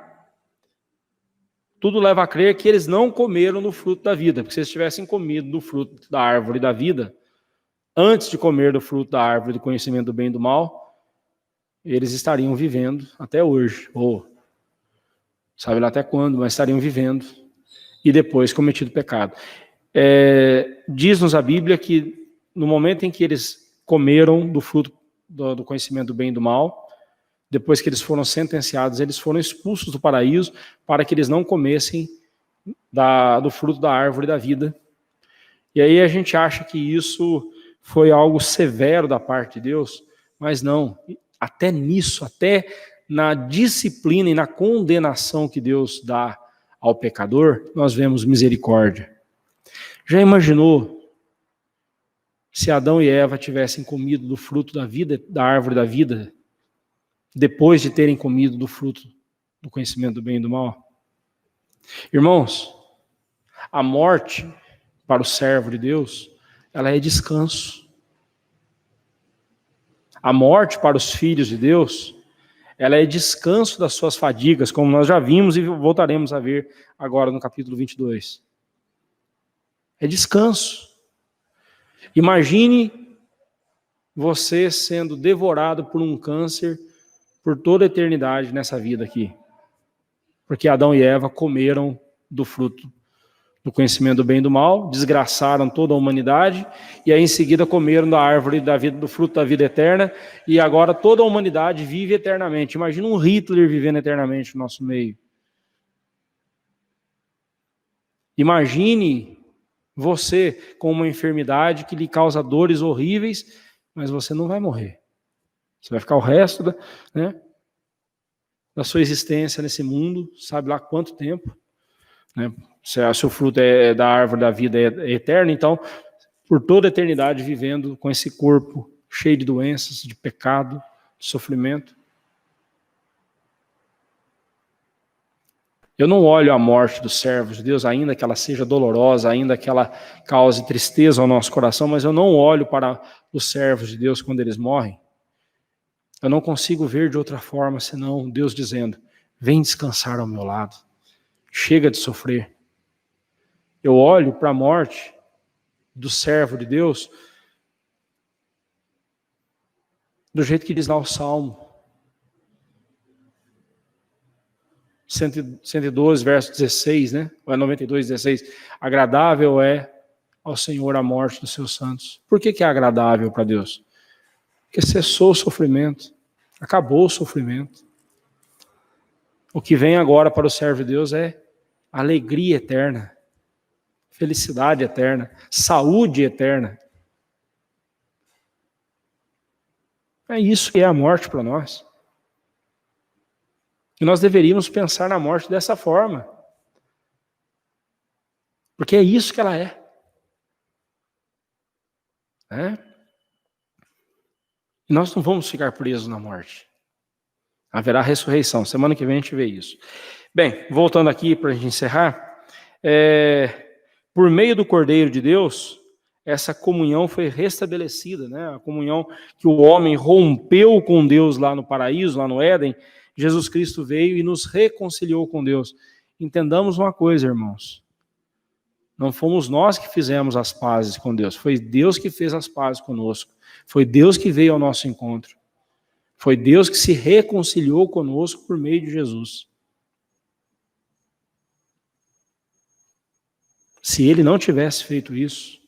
tudo leva a crer que eles não comeram do fruto da vida, porque se eles tivessem comido do fruto da árvore da vida, antes de comer do fruto da árvore do conhecimento do bem e do mal, eles estariam vivendo até hoje, ou sabe lá até quando, mas estariam vivendo e depois cometido pecado. Diz-nos a Bíblia que no momento em que eles comeram do fruto do conhecimento do bem e do mal, depois que eles foram sentenciados, eles foram expulsos do paraíso para que eles não comessem do fruto da árvore da vida. E aí a gente acha que isso foi algo severo da parte de Deus, mas não. Até nisso, até na disciplina e na condenação que Deus dá ao pecador, nós vemos misericórdia. Já imaginou se Adão e Eva tivessem comido do fruto da vida, da árvore da vida, depois de terem comido do fruto do conhecimento do bem e do mal? Irmãos, a morte para o servo de Deus, ela é descanso. A morte para os filhos de Deus, ela é descanso das suas fadigas, como nós já vimos e voltaremos a ver agora no capítulo 22. É descanso. Imagine você sendo devorado por um câncer por toda a eternidade nessa vida aqui. Porque Adão e Eva comeram do fruto do conhecimento do bem e do mal, desgraçaram toda a humanidade, e aí em seguida comeram da árvore da vida, do fruto da vida eterna, e agora toda a humanidade vive eternamente. Imagina um Hitler vivendo eternamente no nosso meio. Imagine você com uma enfermidade que lhe causa dores horríveis, mas você não vai morrer. Você vai ficar o resto da sua existência nesse mundo, sabe lá quanto tempo, né? Se o fruto da árvore da vida é eterno, então, por toda a eternidade, vivendo com esse corpo cheio de doenças, de pecado, de sofrimento. Eu não olho a morte dos servos de Deus, ainda que ela seja dolorosa, ainda que ela cause tristeza ao nosso coração, mas eu não olho para os servos de Deus quando eles morrem. Eu não consigo ver de outra forma senão Deus dizendo: vem descansar ao meu lado, chega de sofrer. Eu olho para a morte do servo de Deus do jeito que diz lá o Salmo 112, verso 16, né? Ou é 92, 16. Agradável é ao Senhor a morte dos seus santos. Por que é agradável para Deus? Porque cessou o sofrimento, acabou o sofrimento. O que vem agora para o servo de Deus é alegria eterna, felicidade eterna, saúde eterna. É isso que é a morte para nós. E nós deveríamos pensar na morte dessa forma. Porque é isso que ela é. E nós não vamos ficar presos na morte. Haverá ressurreição. Semana que vem a gente vê isso. Bem, voltando aqui para a gente encerrar. Por meio do Cordeiro de Deus, essa comunhão foi restabelecida, né? A comunhão que o homem rompeu com Deus lá no paraíso, lá no Éden. Jesus Cristo veio e nos reconciliou com Deus. Entendamos uma coisa, irmãos. Não fomos nós que fizemos as pazes com Deus. Foi Deus que fez as pazes conosco. Foi Deus que veio ao nosso encontro. Foi Deus que se reconciliou conosco por meio de Jesus. Se Ele não tivesse feito isso,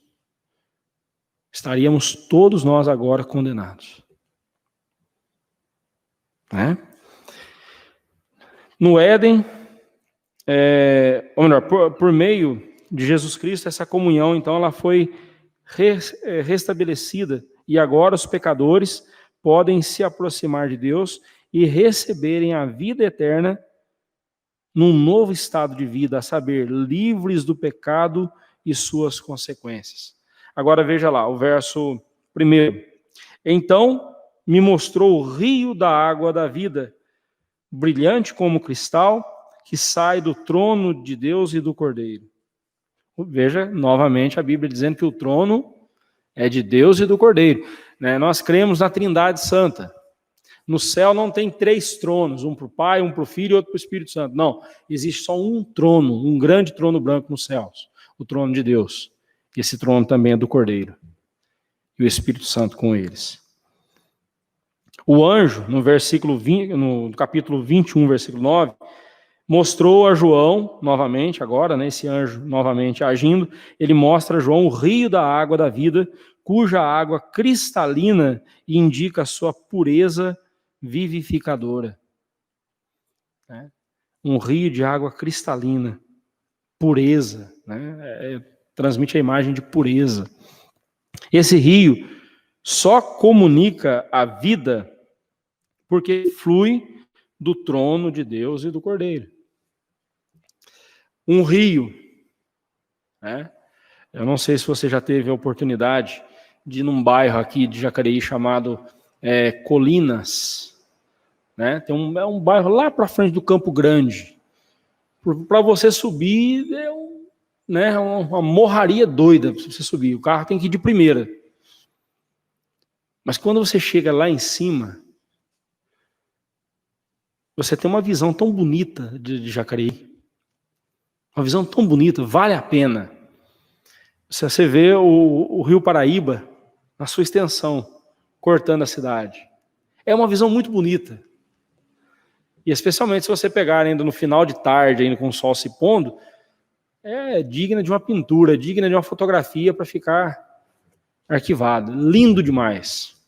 estaríamos todos nós agora condenados. No Éden, ou melhor, por meio de Jesus Cristo, essa comunhão, então, ela foi restabelecida, e agora os pecadores podem se aproximar de Deus e receberem a vida eterna num novo estado de vida, a saber, livres do pecado e suas consequências. Agora veja lá, o verso 1. Então me mostrou o rio da água da vida, brilhante como cristal, que sai do trono de Deus e do Cordeiro. Veja, novamente, a Bíblia dizendo que o trono é de Deus e do Cordeiro. Nós cremos na Trindade Santa. No céu não tem 3 tronos, um para o Pai, um para o Filho e outro para o Espírito Santo. Não, existe só um trono, um grande trono branco nos céus, o trono de Deus. Esse trono também é do Cordeiro. E o Espírito Santo com eles. O anjo, no capítulo 21, versículo 9, mostrou a João, novamente, agora, esse anjo novamente agindo, ele mostra a João o rio da água da vida, cuja água cristalina indica a sua pureza vivificadora. Um rio de água cristalina, pureza, transmite a imagem de pureza. Esse rio só comunica a vida porque flui do trono de Deus e do Cordeiro. Um rio, eu não sei se você já teve a oportunidade de ir num bairro aqui de Jacareí chamado Colinas, tem um bairro lá para frente do Campo Grande. Para você subir uma morraria doida para você subir. O carro tem que ir de primeira. Mas quando você chega lá em cima, você tem uma visão tão bonita de Jacareí. Uma visão tão bonita, vale a pena. Você vê o Rio Paraíba na sua extensão, cortando a cidade. É uma visão muito bonita. E especialmente se você pegar ainda no final de tarde, ainda com o sol se pondo, é digna de uma pintura, digna de uma fotografia para ficar arquivado. Lindo demais.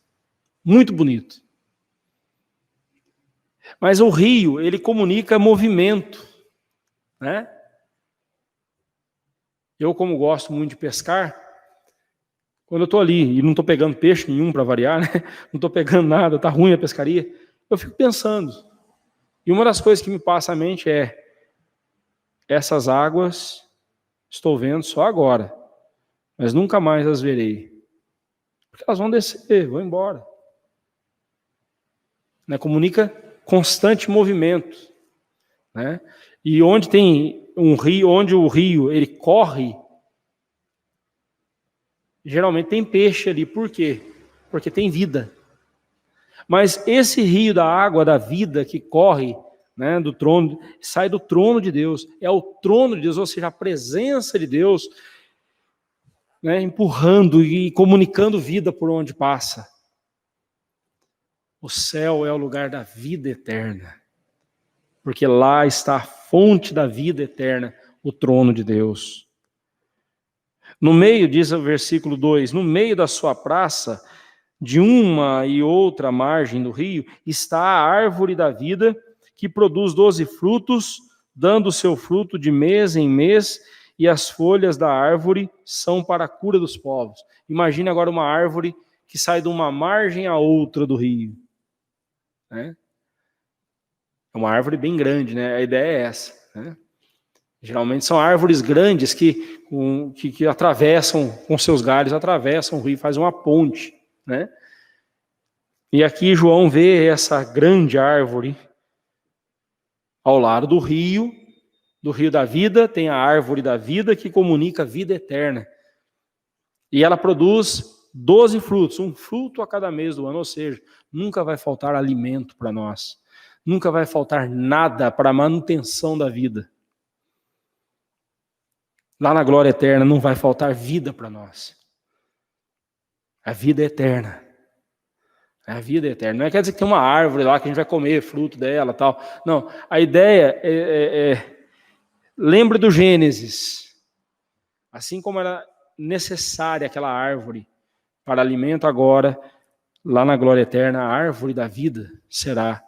Muito bonito. Mas o rio, ele comunica movimento, Eu, como gosto muito de pescar, quando eu estou ali e não estou pegando peixe nenhum para variar, não estou pegando nada, está ruim a pescaria, eu fico pensando. E uma das coisas que me passa à mente é: essas águas estou vendo só agora, mas nunca mais as verei. Porque elas vão descer, vão embora. Comunica constante movimento. E onde tem um rio, onde o rio ele corre, geralmente tem peixe ali. Por quê? Porque tem vida. Mas esse rio da água da vida que corre, né, do trono, sai do trono de Deus. É o trono de Deus, ou seja, a presença de Deus, né, empurrando e comunicando vida por onde passa. O céu é o lugar da vida eterna, porque lá está a fonte da vida eterna, o trono de Deus. No meio, diz o versículo 2, no meio da sua praça, de uma e outra margem do rio, está a árvore da vida, que produz 12 frutos, dando o seu fruto de mês em mês, e as folhas da árvore são para a cura dos povos. Imagine agora uma árvore que sai de uma margem a outra do rio. Né? É uma árvore bem grande, né? A ideia é essa. Né? Geralmente são árvores grandes que atravessam, com seus galhos, atravessam o rio, fazem uma ponte. Né? E aqui João vê essa grande árvore ao lado do rio da vida, tem a árvore da vida que comunica a vida eterna. E ela produz 12 frutos, um fruto a cada mês do ano, ou seja, nunca vai faltar alimento para nós. Nunca vai faltar nada para a manutenção da vida. Lá na glória eterna não vai faltar vida para nós. A vida é eterna. A vida é eterna. Não quer dizer que tem uma árvore lá que a gente vai comer fruto dela, tal. Não, a ideia lembre do Gênesis. Assim como era necessária aquela árvore para alimento, agora, lá na glória eterna, a árvore da vida será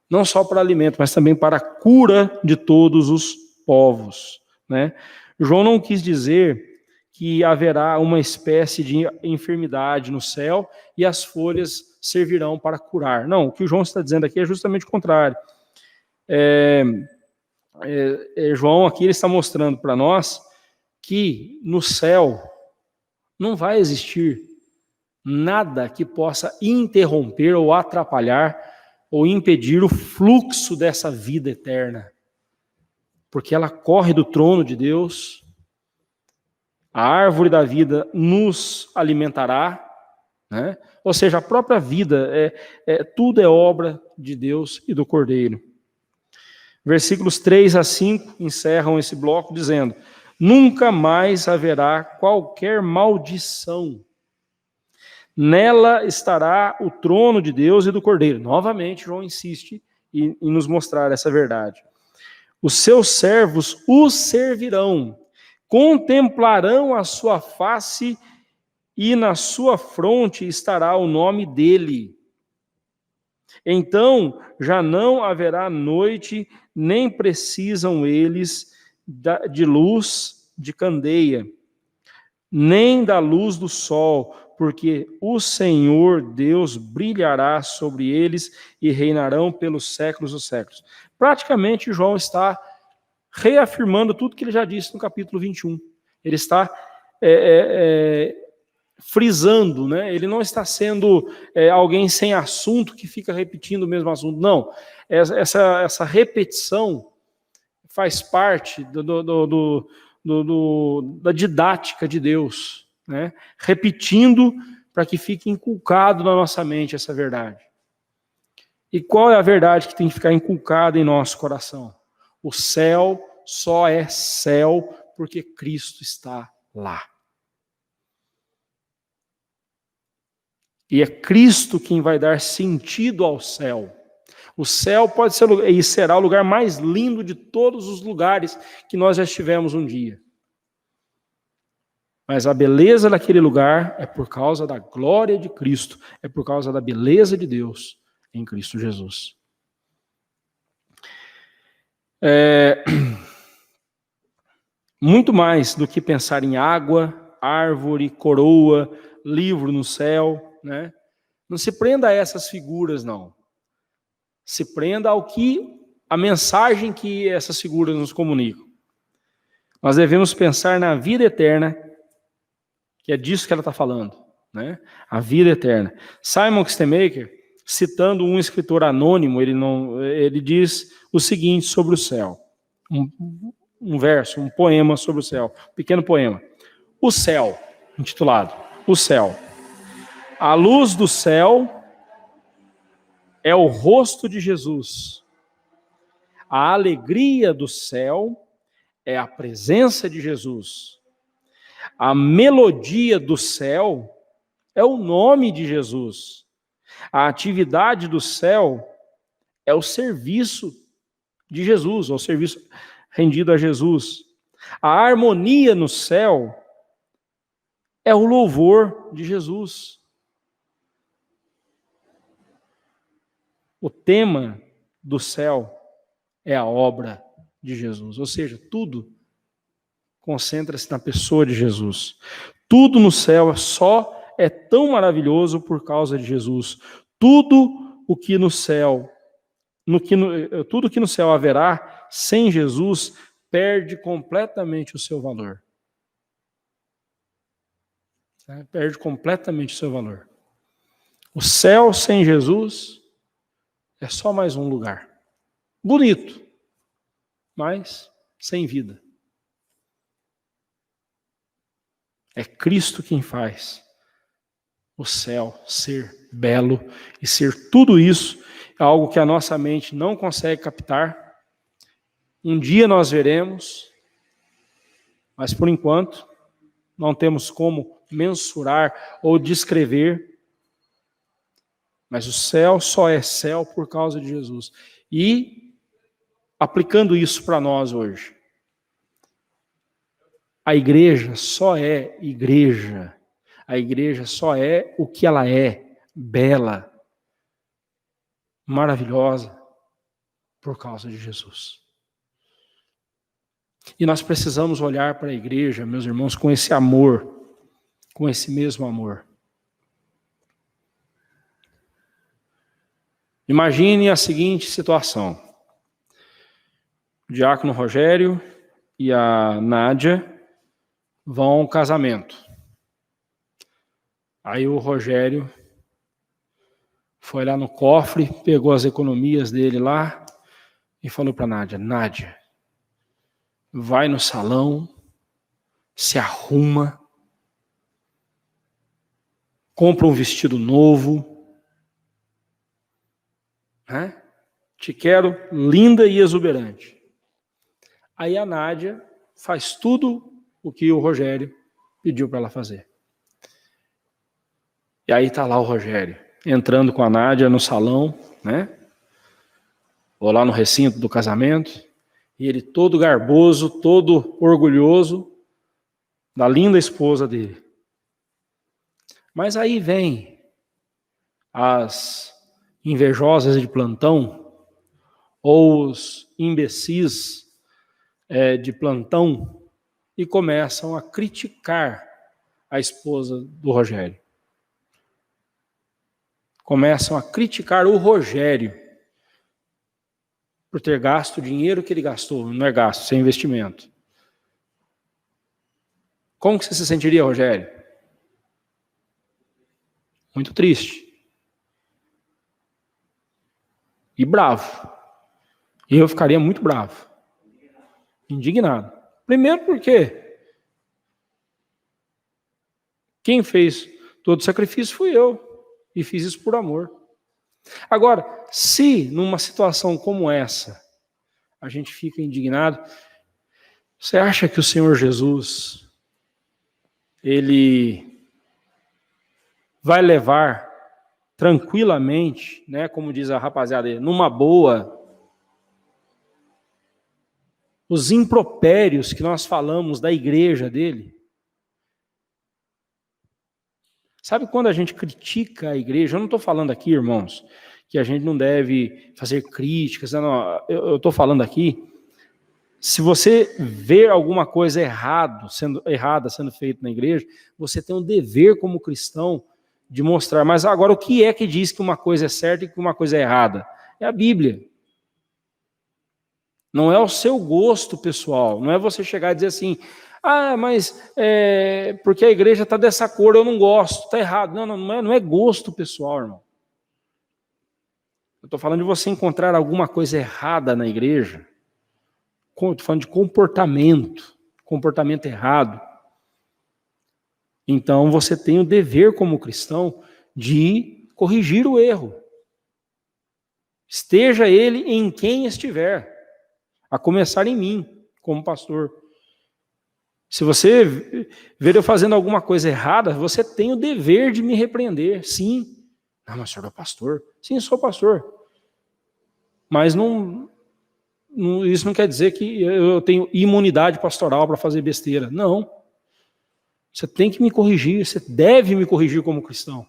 não só para alimento, mas também para a cura de todos os povos. Né? João não quis dizer que haverá uma espécie de enfermidade no céu e as folhas servirão para curar. Não, o que o João está dizendo aqui é justamente o contrário. João aqui ele está mostrando para nós que no céu não vai existir nada que possa interromper ou atrapalhar ou impedir o fluxo dessa vida eterna. Porque ela corre do trono de Deus, a árvore da vida nos alimentará, né? Ou seja, a própria vida, tudo é obra de Deus e do Cordeiro. Versículos 3 a 5 encerram esse bloco dizendo: nunca mais haverá qualquer maldição. Nela estará o trono de Deus e do Cordeiro. Novamente, João insiste em nos mostrar essa verdade. Os seus servos o servirão, contemplarão a sua face e na sua fronte estará o nome dele. Então já não haverá noite, nem precisam eles de luz de candeia, nem da luz do sol, porque o Senhor Deus brilhará sobre eles e reinarão pelos séculos dos séculos. Praticamente, João está reafirmando tudo que ele já disse no capítulo 21. Ele está frisando, né? Ele não está sendo alguém sem assunto que fica repetindo o mesmo assunto. Não, essa repetição faz parte da didática de Deus, né? Repetindo para que fique inculcado na nossa mente essa verdade. E qual é a verdade que tem que ficar inculcada em nosso coração? O céu só é céu porque Cristo está lá. E é Cristo quem vai dar sentido ao céu. O céu pode ser e será o lugar mais lindo de todos os lugares que nós já estivemos um dia. Mas a beleza daquele lugar é por causa da glória de Cristo, é por causa da beleza de Deus em Cristo Jesus. Muito mais do que pensar em água, árvore, coroa, livro no céu, né? Não se prenda a essas figuras, não. Se prenda ao que a mensagem que essas figuras nos comunicam. Nós devemos pensar na vida eterna, que é disso que ela está falando, né? A vida eterna. Simon Kistemaker, citando um escritor anônimo, ele diz o seguinte sobre o céu. um verso, um poema sobre o céu, um pequeno poema. O céu, intitulado O Céu. A luz do céu é o rosto de Jesus. A alegria do céu é a presença de Jesus. A melodia do céu é o nome de Jesus. A atividade do céu é o serviço de Jesus, ou o serviço rendido a Jesus. A harmonia no céu é o louvor de Jesus. O tema do céu é a obra de Jesus, ou seja, tudo concentra-se na pessoa de Jesus. Tudo no céu só é tão maravilhoso por causa de Jesus. Tudo que no céu haverá sem Jesus perde completamente o seu valor. Perde completamente o seu valor. O céu sem Jesus é só mais um lugar. Bonito, mas sem vida. É Cristo quem faz o céu ser belo e ser tudo isso, algo que a nossa mente não consegue captar. Um dia nós veremos, mas por enquanto não temos como mensurar ou descrever. Mas o céu só é céu por causa de Jesus. E aplicando isso para nós hoje, a igreja só é igreja. A igreja só é o que ela é, bela, maravilhosa, por causa de Jesus. E nós precisamos olhar para a igreja, meus irmãos, com esse amor, com esse mesmo amor. Imagine a seguinte situação. O diácono Rogério e a Nádia vão ao casamento. Aí o Rogério foi lá no cofre, pegou as economias dele lá e falou para a Nádia: Nádia, vai no salão, se arruma, compra um vestido novo, né? Te quero linda e exuberante. Aí a Nádia faz tudo o que o Rogério pediu para ela fazer. E aí está lá o Rogério, entrando com a Nádia no salão, né? Ou lá no recinto do casamento, e ele todo garboso, todo orgulhoso da linda esposa dele. Mas aí vem as invejosas de plantão, ou os imbecis de plantão, e começam a criticar a esposa do Rogério. Começam a criticar o Rogério por ter gasto o dinheiro que ele gastou. Não é gasto, isso é investimento. Como que você se sentiria, Rogério? Muito triste. E bravo. E eu ficaria muito bravo. Indignado. Primeiro porque quem fez todo o sacrifício fui eu. E fiz isso por amor. Agora, se numa situação como essa, a gente fica indignado, você acha que o Senhor Jesus, ele vai levar tranquilamente, né, como diz a rapaziada, numa boa, os impropérios que nós falamos da igreja dele? Sabe quando a gente critica a igreja? Eu não estou falando aqui, irmãos, que a gente não deve fazer críticas. Não, eu estou falando aqui, se você ver alguma coisa errada sendo feita na igreja, você tem um dever como cristão de mostrar. Mas agora, o que é que diz que uma coisa é certa e que uma coisa é errada? É a Bíblia. Não é o seu gosto pessoal. Não é você chegar e dizer assim: ah, mas porque a igreja está dessa cor, eu não gosto, está errado. Não é gosto pessoal, irmão. Eu estou falando de você encontrar alguma coisa errada na igreja, Estou falando de comportamento errado. Então você tem o dever como cristão de corrigir o erro. Esteja ele em quem estiver, a começar em mim, como pastor. Se você ver eu fazendo alguma coisa errada, você tem o dever de me repreender, sim. Não, mas o senhor é pastor. Sim, eu sou pastor. Mas isso não quer dizer que eu tenho imunidade pastoral para fazer besteira. Não. Você tem que me corrigir, você deve me corrigir como cristão.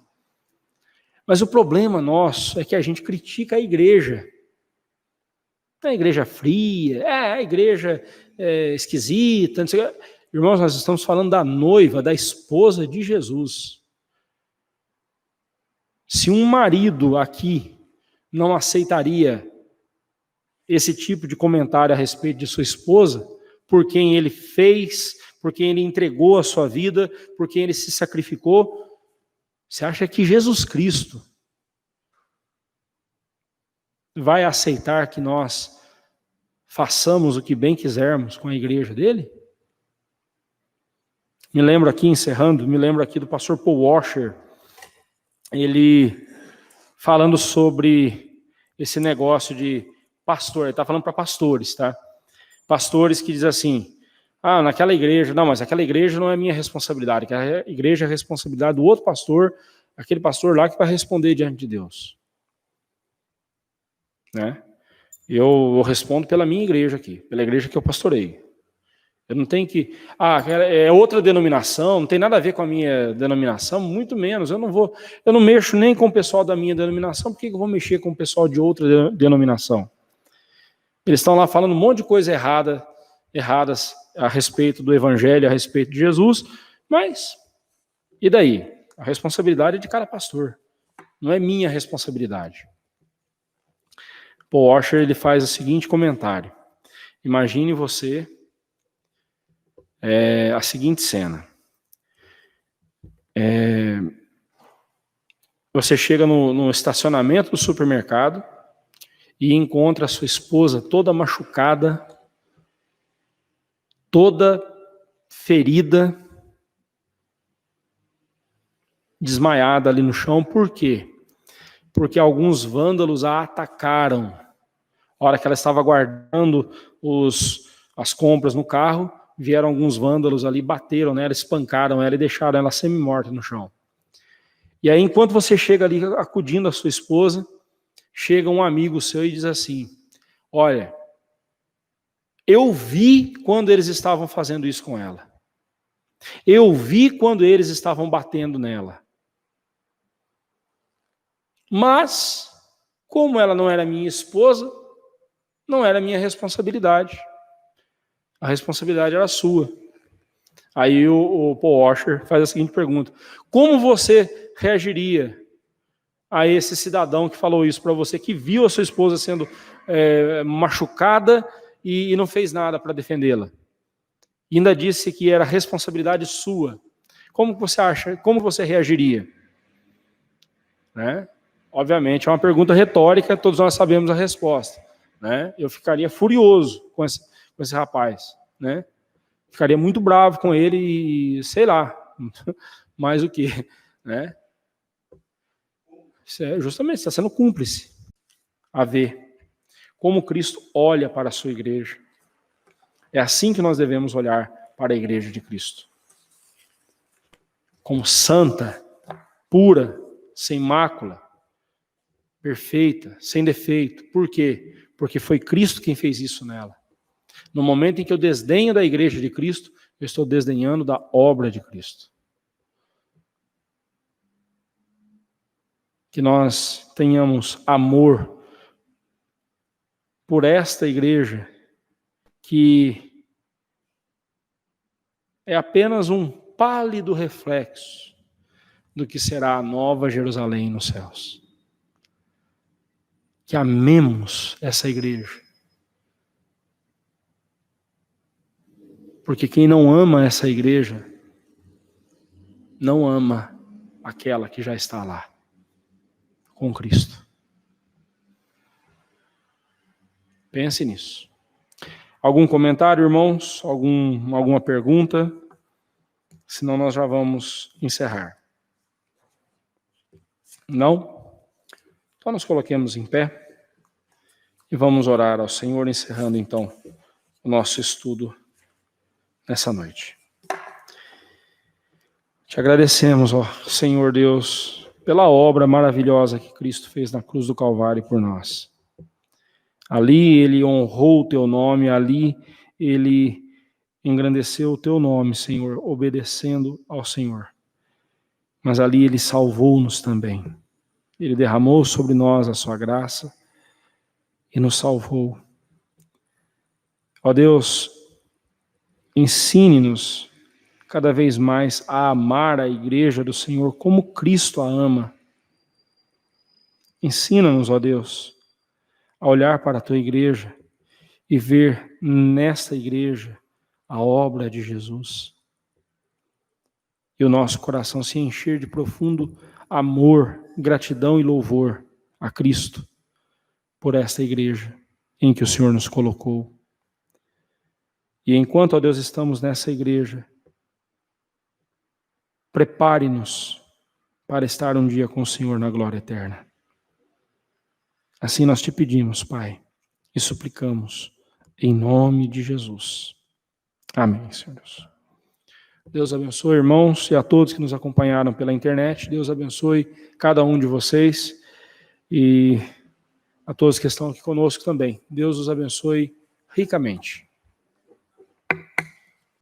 Mas o problema nosso é que a gente critica a igreja. A igreja fria, a igreja esquisita, não sei o que. Irmãos, nós estamos falando da noiva, da esposa de Jesus. Se um marido aqui não aceitaria esse tipo de comentário a respeito de sua esposa, por quem ele fez, por quem ele entregou a sua vida, por quem ele se sacrificou, você acha que Jesus Cristo vai aceitar que nós façamos o que bem quisermos com a igreja dele? Me lembro aqui, encerrando, do pastor Paul Washer, ele falando sobre esse negócio de pastor, ele está falando para pastores, tá? Pastores que dizem assim, naquela igreja, não, mas aquela igreja não é minha responsabilidade, aquela igreja é a responsabilidade do outro pastor, aquele pastor lá que vai responder diante de Deus. Né? Eu respondo pela minha igreja aqui, pela igreja que eu pastorei. Eu não tenho que... é outra denominação, não tem nada a ver com a minha denominação, muito menos. Eu não mexo nem com o pessoal da minha denominação, por que eu vou mexer com o pessoal de outra denominação? Eles estão lá falando um monte de coisa erradas a respeito do evangelho, a respeito de Jesus, mas e daí? A responsabilidade é de cada pastor, não é minha responsabilidade. Paul Washer, ele faz o seguinte comentário. Imagine você a seguinte cena. Você chega no estacionamento do supermercado e encontra a sua esposa toda machucada, toda ferida, desmaiada ali no chão. Por quê? Porque alguns vândalos a atacaram. A hora que ela estava guardando as compras no carro, vieram alguns vândalos ali, bateram nela, espancaram ela e deixaram ela semi-morta no chão. E aí, enquanto você chega ali acudindo a sua esposa, chega um amigo seu e diz assim, olha, eu vi quando eles estavam fazendo isso com ela. Eu vi quando eles estavam batendo nela. Mas, como ela não era minha esposa, não era minha responsabilidade. A responsabilidade era sua. Aí o Paul Washer faz a seguinte pergunta. Como você reagiria a esse cidadão que falou isso para você, que viu a sua esposa sendo machucada e não fez nada para defendê-la? E ainda disse que era responsabilidade sua. Como você acha? Como você reagiria? Né? Obviamente, é uma pergunta retórica, todos nós sabemos a resposta. Né? Eu ficaria furioso com esse rapaz. Né? Ficaria muito bravo com ele e, sei lá, mais o que. Né? Justamente, você está sendo cúmplice. A ver como Cristo olha para a sua igreja. É assim que nós devemos olhar para a igreja de Cristo. Como santa, pura, sem mácula, perfeita, sem defeito. Por quê? Porque foi Cristo quem fez isso nela. No momento em que eu desdenho da igreja de Cristo, eu estou desdenhando da obra de Cristo. Que nós tenhamos amor por esta igreja, que é apenas um pálido reflexo do que será a nova Jerusalém nos céus. Que amemos essa igreja. Porque quem não ama essa igreja, não ama aquela que já está lá, com Cristo. Pense nisso. Algum comentário, irmãos? Alguma pergunta? Senão nós já vamos encerrar. Não? Então nos coloquemos em pé e vamos orar ao Senhor, encerrando então o nosso estudo nessa noite. Te agradecemos, ó Senhor Deus, pela obra maravilhosa que Cristo fez na cruz do Calvário por nós. Ali Ele honrou o Teu nome, ali Ele engrandeceu o Teu nome, Senhor, obedecendo ao Senhor. Mas ali Ele salvou-nos também. Ele derramou sobre nós a Sua graça e nos salvou. Ó Deus, ensine-nos cada vez mais a amar a igreja do Senhor como Cristo a ama. Ensina-nos, ó Deus, a olhar para a Tua igreja e ver nesta igreja a obra de Jesus. E o nosso coração se encher de profundo amor, gratidão e louvor a Cristo por esta igreja em que o Senhor nos colocou. E enquanto, ó Deus, estamos nessa igreja, prepare-nos para estar um dia com o Senhor na glória eterna. Assim nós te pedimos, Pai, e suplicamos em nome de Jesus. Amém, Senhor Deus. Deus abençoe, irmãos, e a todos que nos acompanharam pela internet. Deus abençoe cada um de vocês e a todos que estão aqui conosco também. Deus os abençoe ricamente.